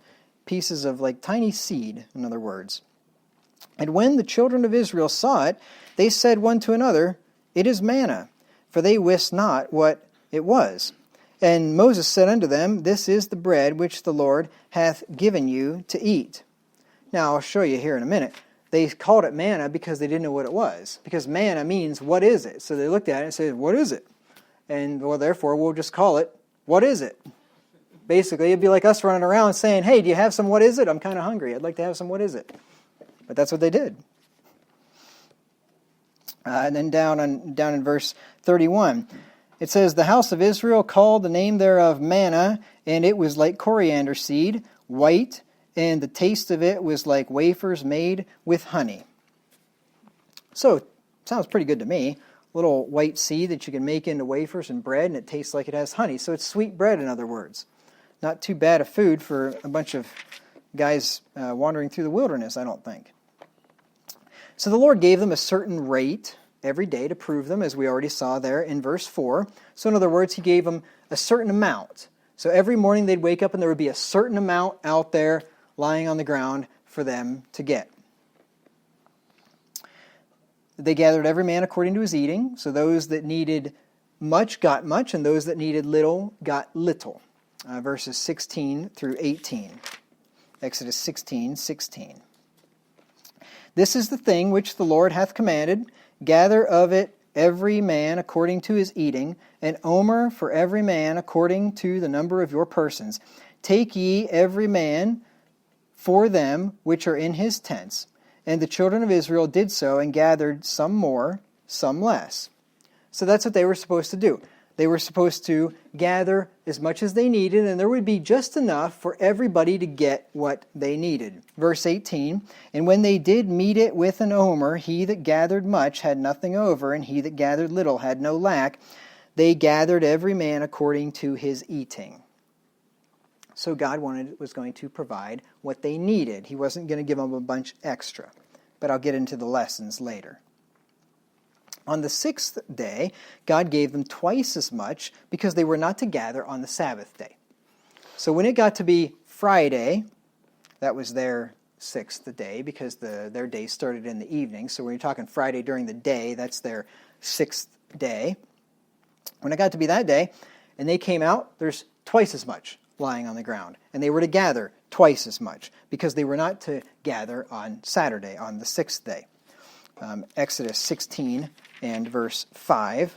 pieces of like tiny seed, in other words. And when the children of Israel saw it, they said one to another, It is manna, for they wist not what it was. And Moses said unto them, This is the bread which the Lord hath given you to eat. Now I'll show you here in a minute. They called it manna because they didn't know what it was. Because manna means, what is it? So they looked at it and said, what is it? And, well, therefore, we'll just call it, what is it? Basically, it'd be like us running around saying, hey, do you have some what is it? I'm kind of hungry. I'd like to have some what is it? But that's what they did. And then down in verse 31, it says, The house of Israel called the name thereof manna, and it was like coriander seed, white, and the taste of it was like wafers made with honey. So, sounds pretty good to me. Little white seed that you can make into wafers and bread, and it tastes like it has honey. So it's sweet bread, in other words. Not too bad a food for a bunch of guys wandering through the wilderness, I don't think. So the Lord gave them a certain rate every day to prove them, as we already saw there in verse 4. So in other words, he gave them a certain amount. So every morning they'd wake up and there would be a certain amount out there lying on the ground for them to get. They gathered every man according to his eating. So those that needed much got much, and those that needed little got little. Verses 16 through 18. Exodus 16:16. This is the thing which the Lord hath commanded. Gather of it every man according to his eating, an omer for every man according to the number of your persons. Take ye every man for them which are in his tents. And the children of Israel did so, and gathered some more, some less. So that's what they were supposed to do. They were supposed to gather as much as they needed, and there would be just enough for everybody to get what they needed. Verse 18, And when they did meet it with an omer, he that gathered much had nothing over, and he that gathered little had no lack. They gathered every man according to his eating. So God was going to provide what they needed. He wasn't going to give them a bunch extra. But I'll get into the lessons later. On the sixth day, God gave them twice as much because they were not to gather on the Sabbath day. So when it got to be Friday, that was their sixth day because their day started in the evening. So when you're talking Friday during the day, that's their sixth day. When it got to be that day, and they came out, there's twice as much lying on the ground. And they were to gather twice as much because they were not to gather on Saturday, on the sixth day. Exodus 16 and verse 5.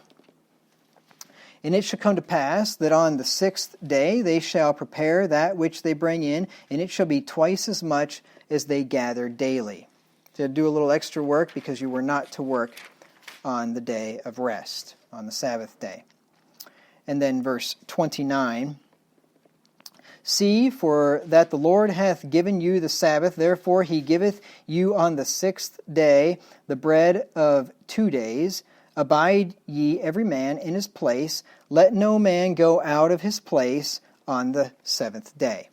And it shall come to pass that on the sixth day they shall prepare that which they bring in, and it shall be twice as much as they gather daily. To do a little extra work because you were not to work on the day of rest, on the Sabbath day. And then verse 29. See, for that the Lord hath given you the Sabbath, therefore he giveth you on the sixth day the bread of 2 days. Abide ye every man in his place. Let no man go out of his place on the seventh day.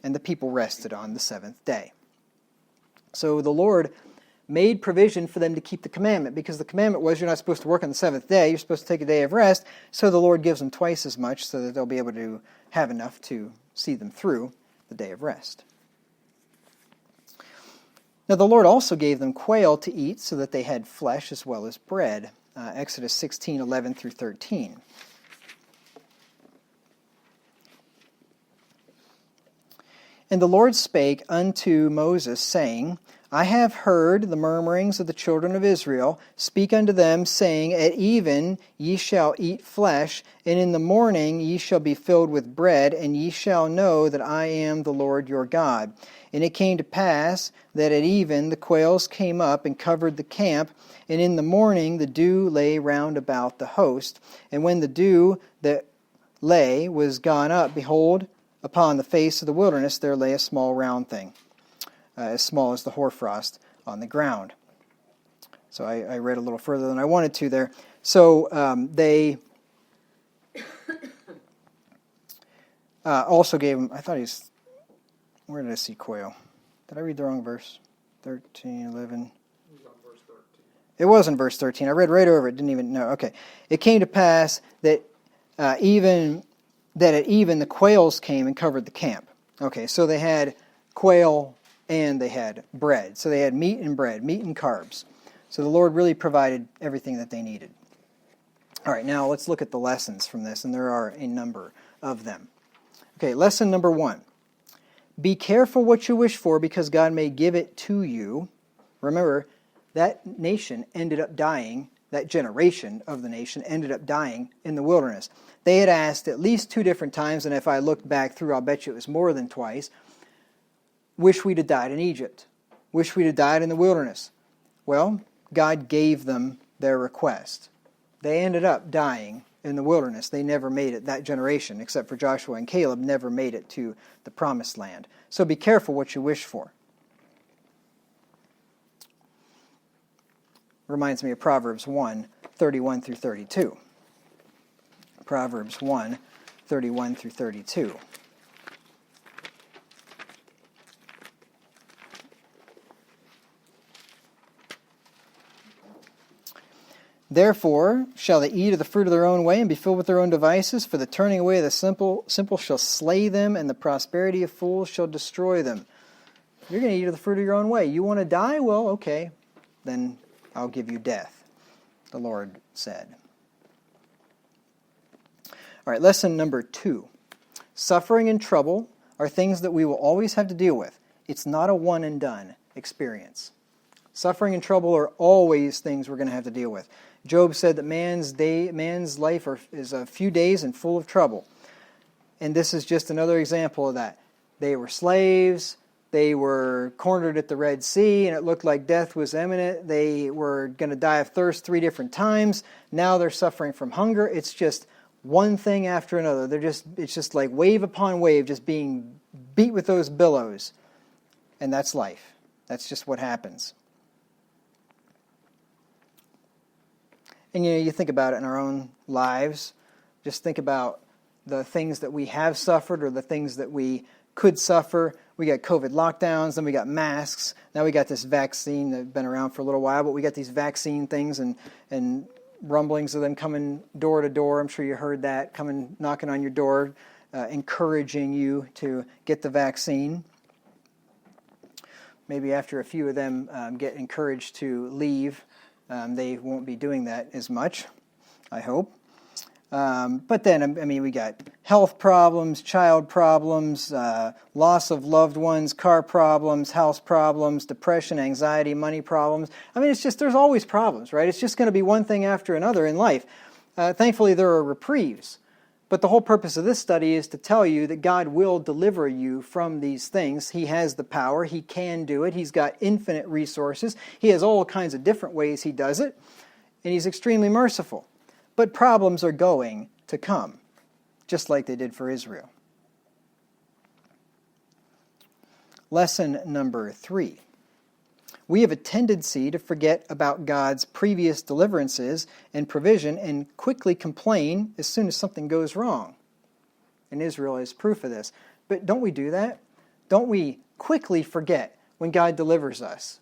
And the people rested on the seventh day. So the Lord made provision for them to keep the commandment, because the commandment was you're not supposed to work on the seventh day, you're supposed to take a day of rest. So the Lord gives them twice as much so that they'll be able to have enough to see them through the day of rest. Now the Lord also gave them quail to eat so that they had flesh as well as bread. Exodus 16, 11 through 13. And the Lord spake unto Moses, saying, I have heard the murmurings of the children of Israel. Speak unto them, saying, At even ye shall eat flesh, and in the morning ye shall be filled with bread, and ye shall know that I am the Lord your God. And it came to pass that at even the quails came up and covered the camp, and in the morning the dew lay round about the host. And when the dew that lay was gone up, behold, upon the face of the wilderness there lay a small round thing, as small as the hoarfrost on the ground. So I read a little further than I wanted to there. So they also gave him, I thought he's, where did I see quail? Did I read the wrong verse? 13, 11. It was in verse 13. I read right over it, didn't even know. Okay. It came to pass that at even the quails came and covered the camp. Okay, so they had quail and they had bread. So they had meat and bread, meat and carbs. So the Lord really provided everything that they needed. All right, now let's look at the lessons from this, and there are a number of them. Okay, lesson number 1. Be careful what you wish for, because God may give it to you. Remember, that nation ended up dying, that generation of the nation ended up dying in the wilderness. They had asked at least 2 different times, and if I looked back through, I'll bet you it was more than twice, wish we'd have died in Egypt. Wish we'd have died in the wilderness. Well, God gave them their request. They ended up dying in the wilderness. They never made it, that generation, except for Joshua and Caleb, never made it to the promised land. So be careful what you wish for. Reminds me of Proverbs 1, 31 through 32. Proverbs 1, 31 through 32. Therefore shall they eat of the fruit of their own way and be filled with their own devices, for the turning away of the simple shall slay them, and the prosperity of fools shall destroy them. You're going to eat of the fruit of your own way. You want to die? Well, okay, then I'll give you death, the Lord said. All right, lesson number 2. Suffering and trouble are things that we will always have to deal with. It's not a one and done experience. Suffering and trouble are always things we're going to have to deal with. Job said that man's life is a few days and full of trouble. And this is just another example of that. They were slaves. They were cornered at the Red Sea, and it looked like death was imminent. They were going to die of thirst 3 different times. Now they're suffering from hunger. It's just one thing after another. It's just like wave upon wave, just being beat with those billows. And that's life. That's just what happens. And you think about it in our own lives. Just think about the things that we have suffered or the things that we could suffer. We got COVID lockdowns, then we got masks. Now we got this vaccine that's been around for a little while, but we got these vaccine things and rumblings of them coming door to door. I'm sure you heard that, coming knocking on your door, encouraging you to get the vaccine. Maybe after a few of them get encouraged to leave, they won't be doing that as much, I hope. But then, I mean, we got health problems, child problems, loss of loved ones, car problems, house problems, depression, anxiety, money problems. I mean, it's just, there's always problems, right? It's just going to be one thing after another in life. Thankfully, there are reprieves. But the whole purpose of this study is to tell you that God will deliver you from these things. He has the power. He can do it. He's got infinite resources. He has all kinds of different ways He does it. And He's extremely merciful. But problems are going to come, just like they did for Israel. Lesson number 3. We have a tendency to forget about God's previous deliverances and provision and quickly complain as soon as something goes wrong. And Israel is proof of this. But don't we do that? Don't we quickly forget when God delivers us?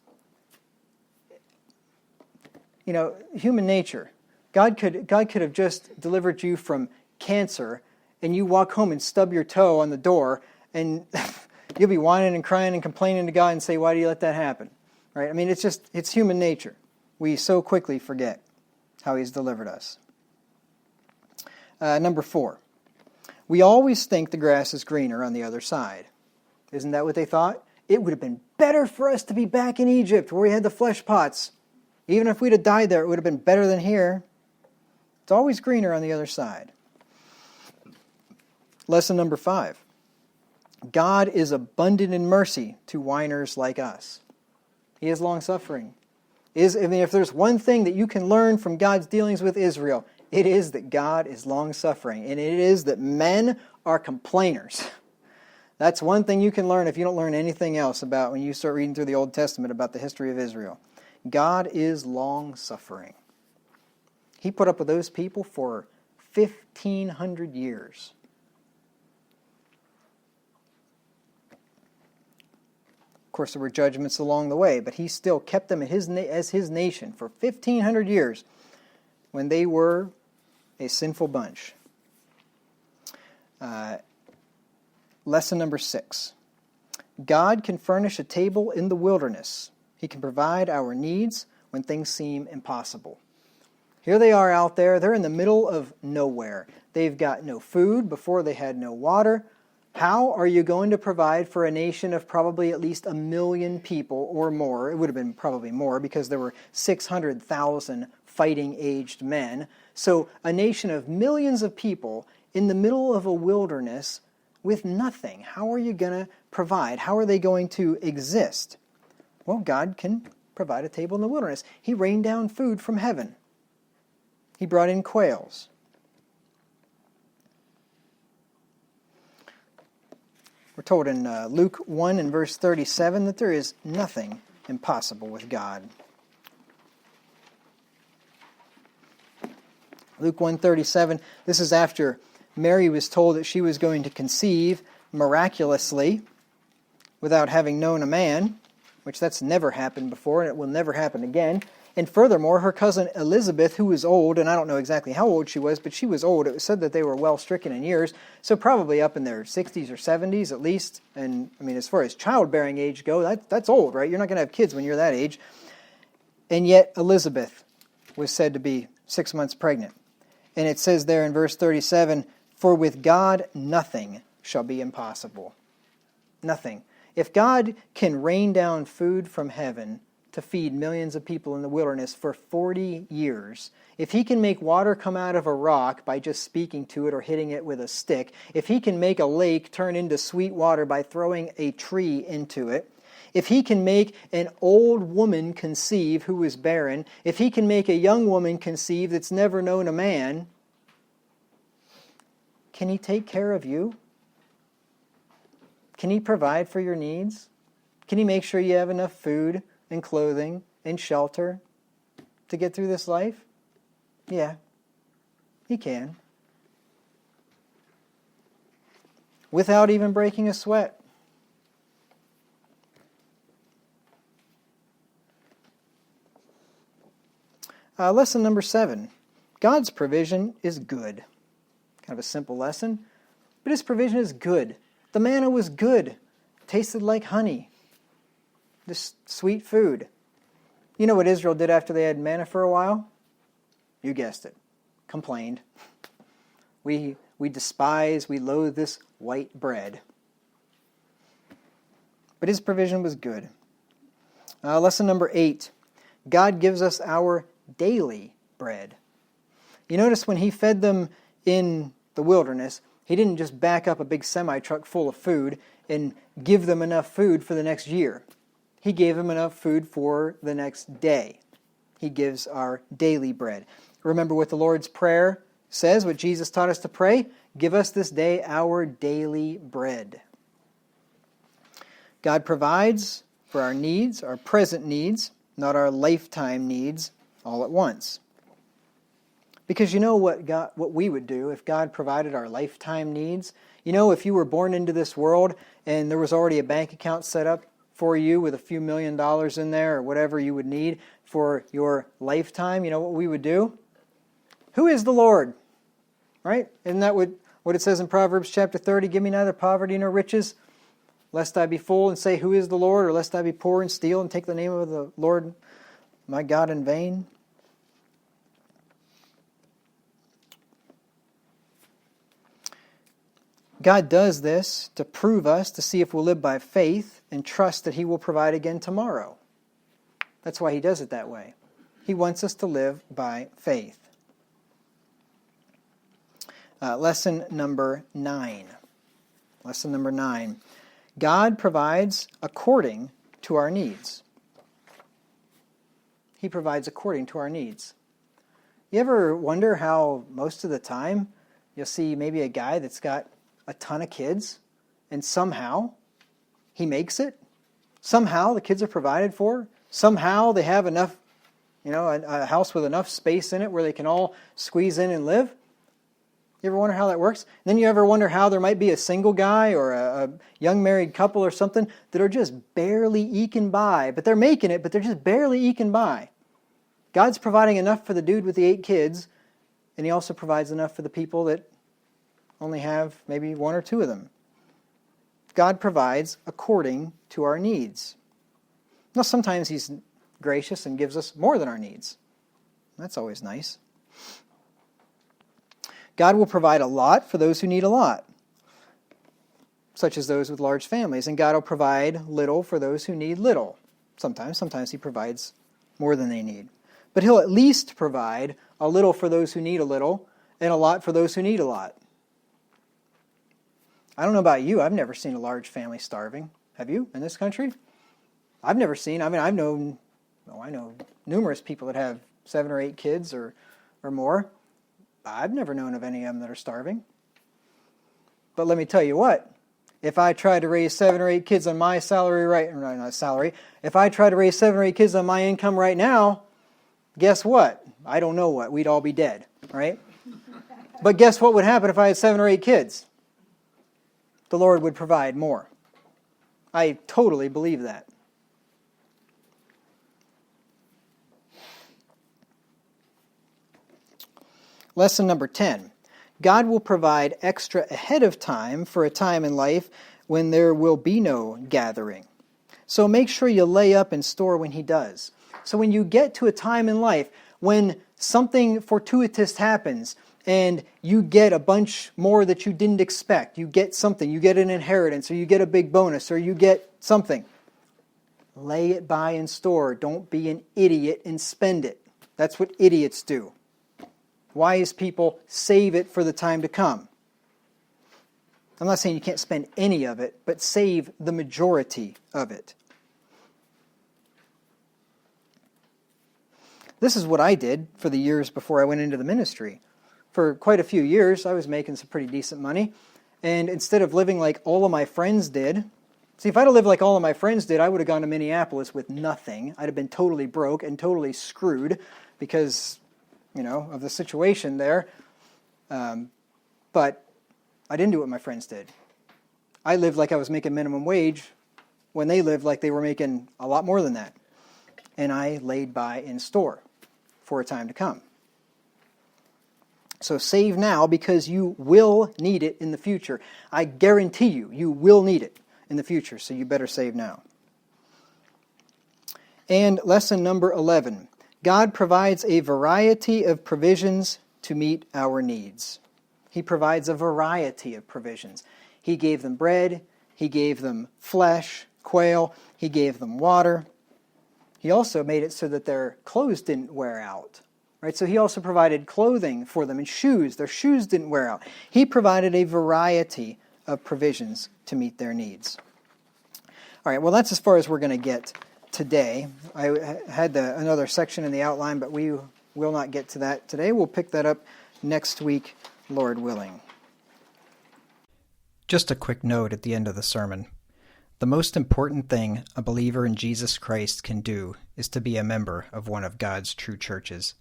You know, human nature. God could have just delivered you from cancer, and you walk home and stub your toe on the door, and you'll be whining and crying and complaining to God and say, "Why do you let that happen?" Right? I mean, it's human nature. We so quickly forget how He's delivered us. Number 4. We always think the grass is greener on the other side. Isn't that what they thought? It would have been better for us to be back in Egypt where we had the flesh pots. Even if we'd have died there, it would have been better than here. It's always greener on the other side. Lesson number 5. God is abundant in mercy to whiners like us. He is long-suffering. If there's one thing that you can learn from God's dealings with Israel, it is that God is long-suffering, and it is that men are complainers. That's one thing you can learn if you don't learn anything else about when you start reading through the Old Testament about the history of Israel. God is long-suffering. He put up with those people for 1,500 years. Of course, there were judgments along the way, but He still kept them as His nation for 1,500 years when they were a sinful bunch. Lesson number 6. God can furnish a table in the wilderness. He can provide our needs when things seem impossible. Here they are out there. They're in the middle of nowhere. They've got no food. Before they had no water. How are you going to provide for a nation of probably at least 1 million people or more? It would have been probably more because there were 600,000 fighting-aged men. So a nation of millions of people in the middle of a wilderness with nothing. How are you going to provide? How are they going to exist? Well, God can provide a table in the wilderness. He rained down food from heaven. He brought in quails. We're told in Luke 1 and verse 37 that there is nothing impossible with God. Luke 1:37, this is after Mary was told that she was going to conceive miraculously without having known a man, which that's never happened before and it will never happen again. And furthermore, her cousin Elizabeth, who was old, and I don't know exactly how old she was, but she was old. It was said that they were well stricken in years, so probably up in their 60s or 70s at least. And I mean, as far as childbearing age go, that's old, right? You're not going to have kids when you're that age. And yet Elizabeth was said to be 6 months pregnant. And it says there in verse 37, "For with God nothing shall be impossible." Nothing. If God can rain down food from heaven to feed millions of people in the wilderness for 40 years, if He can make water come out of a rock by just speaking to it or hitting it with a stick, if He can make a lake turn into sweet water by throwing a tree into it, if He can make an old woman conceive who is barren, if He can make a young woman conceive that's never known a man, can He take care of you? Can He provide for your needs? Can He make sure you have enough food and clothing and shelter to get through this life? Yeah, He can. without even breaking a sweat. Lesson number 7. God's provision is good. Kind of a simple lesson, but his provision is good. The manna was good. Tasted like honey. This sweet food. You know what Israel did after they had manna for a while? You guessed it. Complained. We despise, we loathe this white bread. But his provision was good. Lesson number 8. God gives us our daily bread. You notice when he fed them in the wilderness, he didn't just back up a big semi-truck full of food and give them enough food for the next year. He gave them enough food for the next day. He gives our daily bread. Remember what the Lord's Prayer says, what Jesus taught us to pray? Give us this day our daily bread. God provides for our needs, our present needs, not our lifetime needs, all at once. Because you know what we would do if God provided our lifetime needs? You know, if you were born into this world and there was already a bank account set up for you with a few $1 million in there or whatever you would need for your lifetime, you know what we would do? Who is the Lord? Right? Isn't that what it says in Proverbs chapter 30? Give me neither poverty nor riches, lest I be full and say, who is the Lord? Or lest I be poor and steal and take the name of the Lord my God in vain. God does this to prove us, to see if we'll live by faith and trust that he will provide again tomorrow. That's why he does it that way. He wants us to live by faith. Lesson number 9. Lesson number 9. God provides according to our needs. He provides according to our needs. You ever wonder how most of the time you'll see maybe a guy that's got a ton of kids and somehow he makes it? Somehow the kids are provided for? Somehow they have enough, a house with enough space in it where they can all squeeze in and live? You ever wonder how that works? And then you ever wonder how there might be a single guy or a young married couple or something that are just barely eking by, but they're making it, but they're just barely eking by. God's providing enough for the dude with the 8 kids, and he also provides enough for the people that only have maybe 1 or 2 of them. God provides according to our needs. Now, sometimes he's gracious and gives us more than our needs. That's always nice. God will provide a lot for those who need a lot, such as those with large families. And God will provide little for those who need little. Sometimes he provides more than they need. But he'll at least provide a little for those who need a little and a lot for those who need a lot. I don't know about you, I've never seen a large family starving. Have you, in this country? I've never seen, I know numerous people that have 7 or 8 kids or more. I've never known of any of them that are starving. But let me tell you what, if I tried to raise 7 or 8 kids on my salary if I tried to raise 7 or 8 kids on my income right now, guess what? I don't know what. We'd all be dead, right? But guess what would happen if I had 7 or 8 kids? The Lord would provide more. I totally believe that. Lesson number 10. God will provide extra ahead of time for a time in life when there will be no gathering. So make sure you lay up and store when he does. So when you get to a time in life when something fortuitous happens and you get a bunch more that you didn't expect, you get something, you get an inheritance, or you get a big bonus, or you get something, lay it by and store. Don't be an idiot and spend it. That's what idiots do. Wise people save it for the time to come. I'm not saying you can't spend any of it, but save the majority of it. This is what I did for the years before I went into the ministry. For quite a few years, I was making some pretty decent money. And instead of living like all of my friends did, see, if I'd have lived like all of my friends did, I would have gone to Minneapolis with nothing. I'd have been totally broke and totally screwed because, of the situation there. But I didn't do what my friends did. I lived like I was making minimum wage when they lived like they were making a lot more than that. And I laid by in store for a time to come. So save now because you will need it in the future. I guarantee you, you will need it in the future, so you better save now. And lesson number 11. God provides a variety of provisions to meet our needs. He provides a variety of provisions. He gave them bread, He gave them flesh, quail, He gave them water. He also made it so that their clothes didn't wear out. Right? So He also provided clothing for them and shoes. Their shoes didn't wear out. He provided a variety of provisions to meet their needs. All right, well, that's as far as we're going to get today. I had another section in the outline, but we will not get to that today. We'll pick that up next week, Lord willing. Just a quick note at the end of the sermon. The most important thing a believer in Jesus Christ can do is to be a member of one of God's true churches.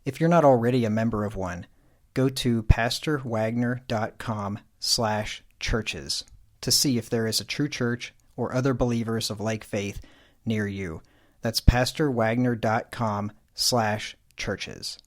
If you're not already a member of one, go to pastorwagner.com/churches to see if there is a true church or other believers of like faith near you. That's pastorwagner.com/churches.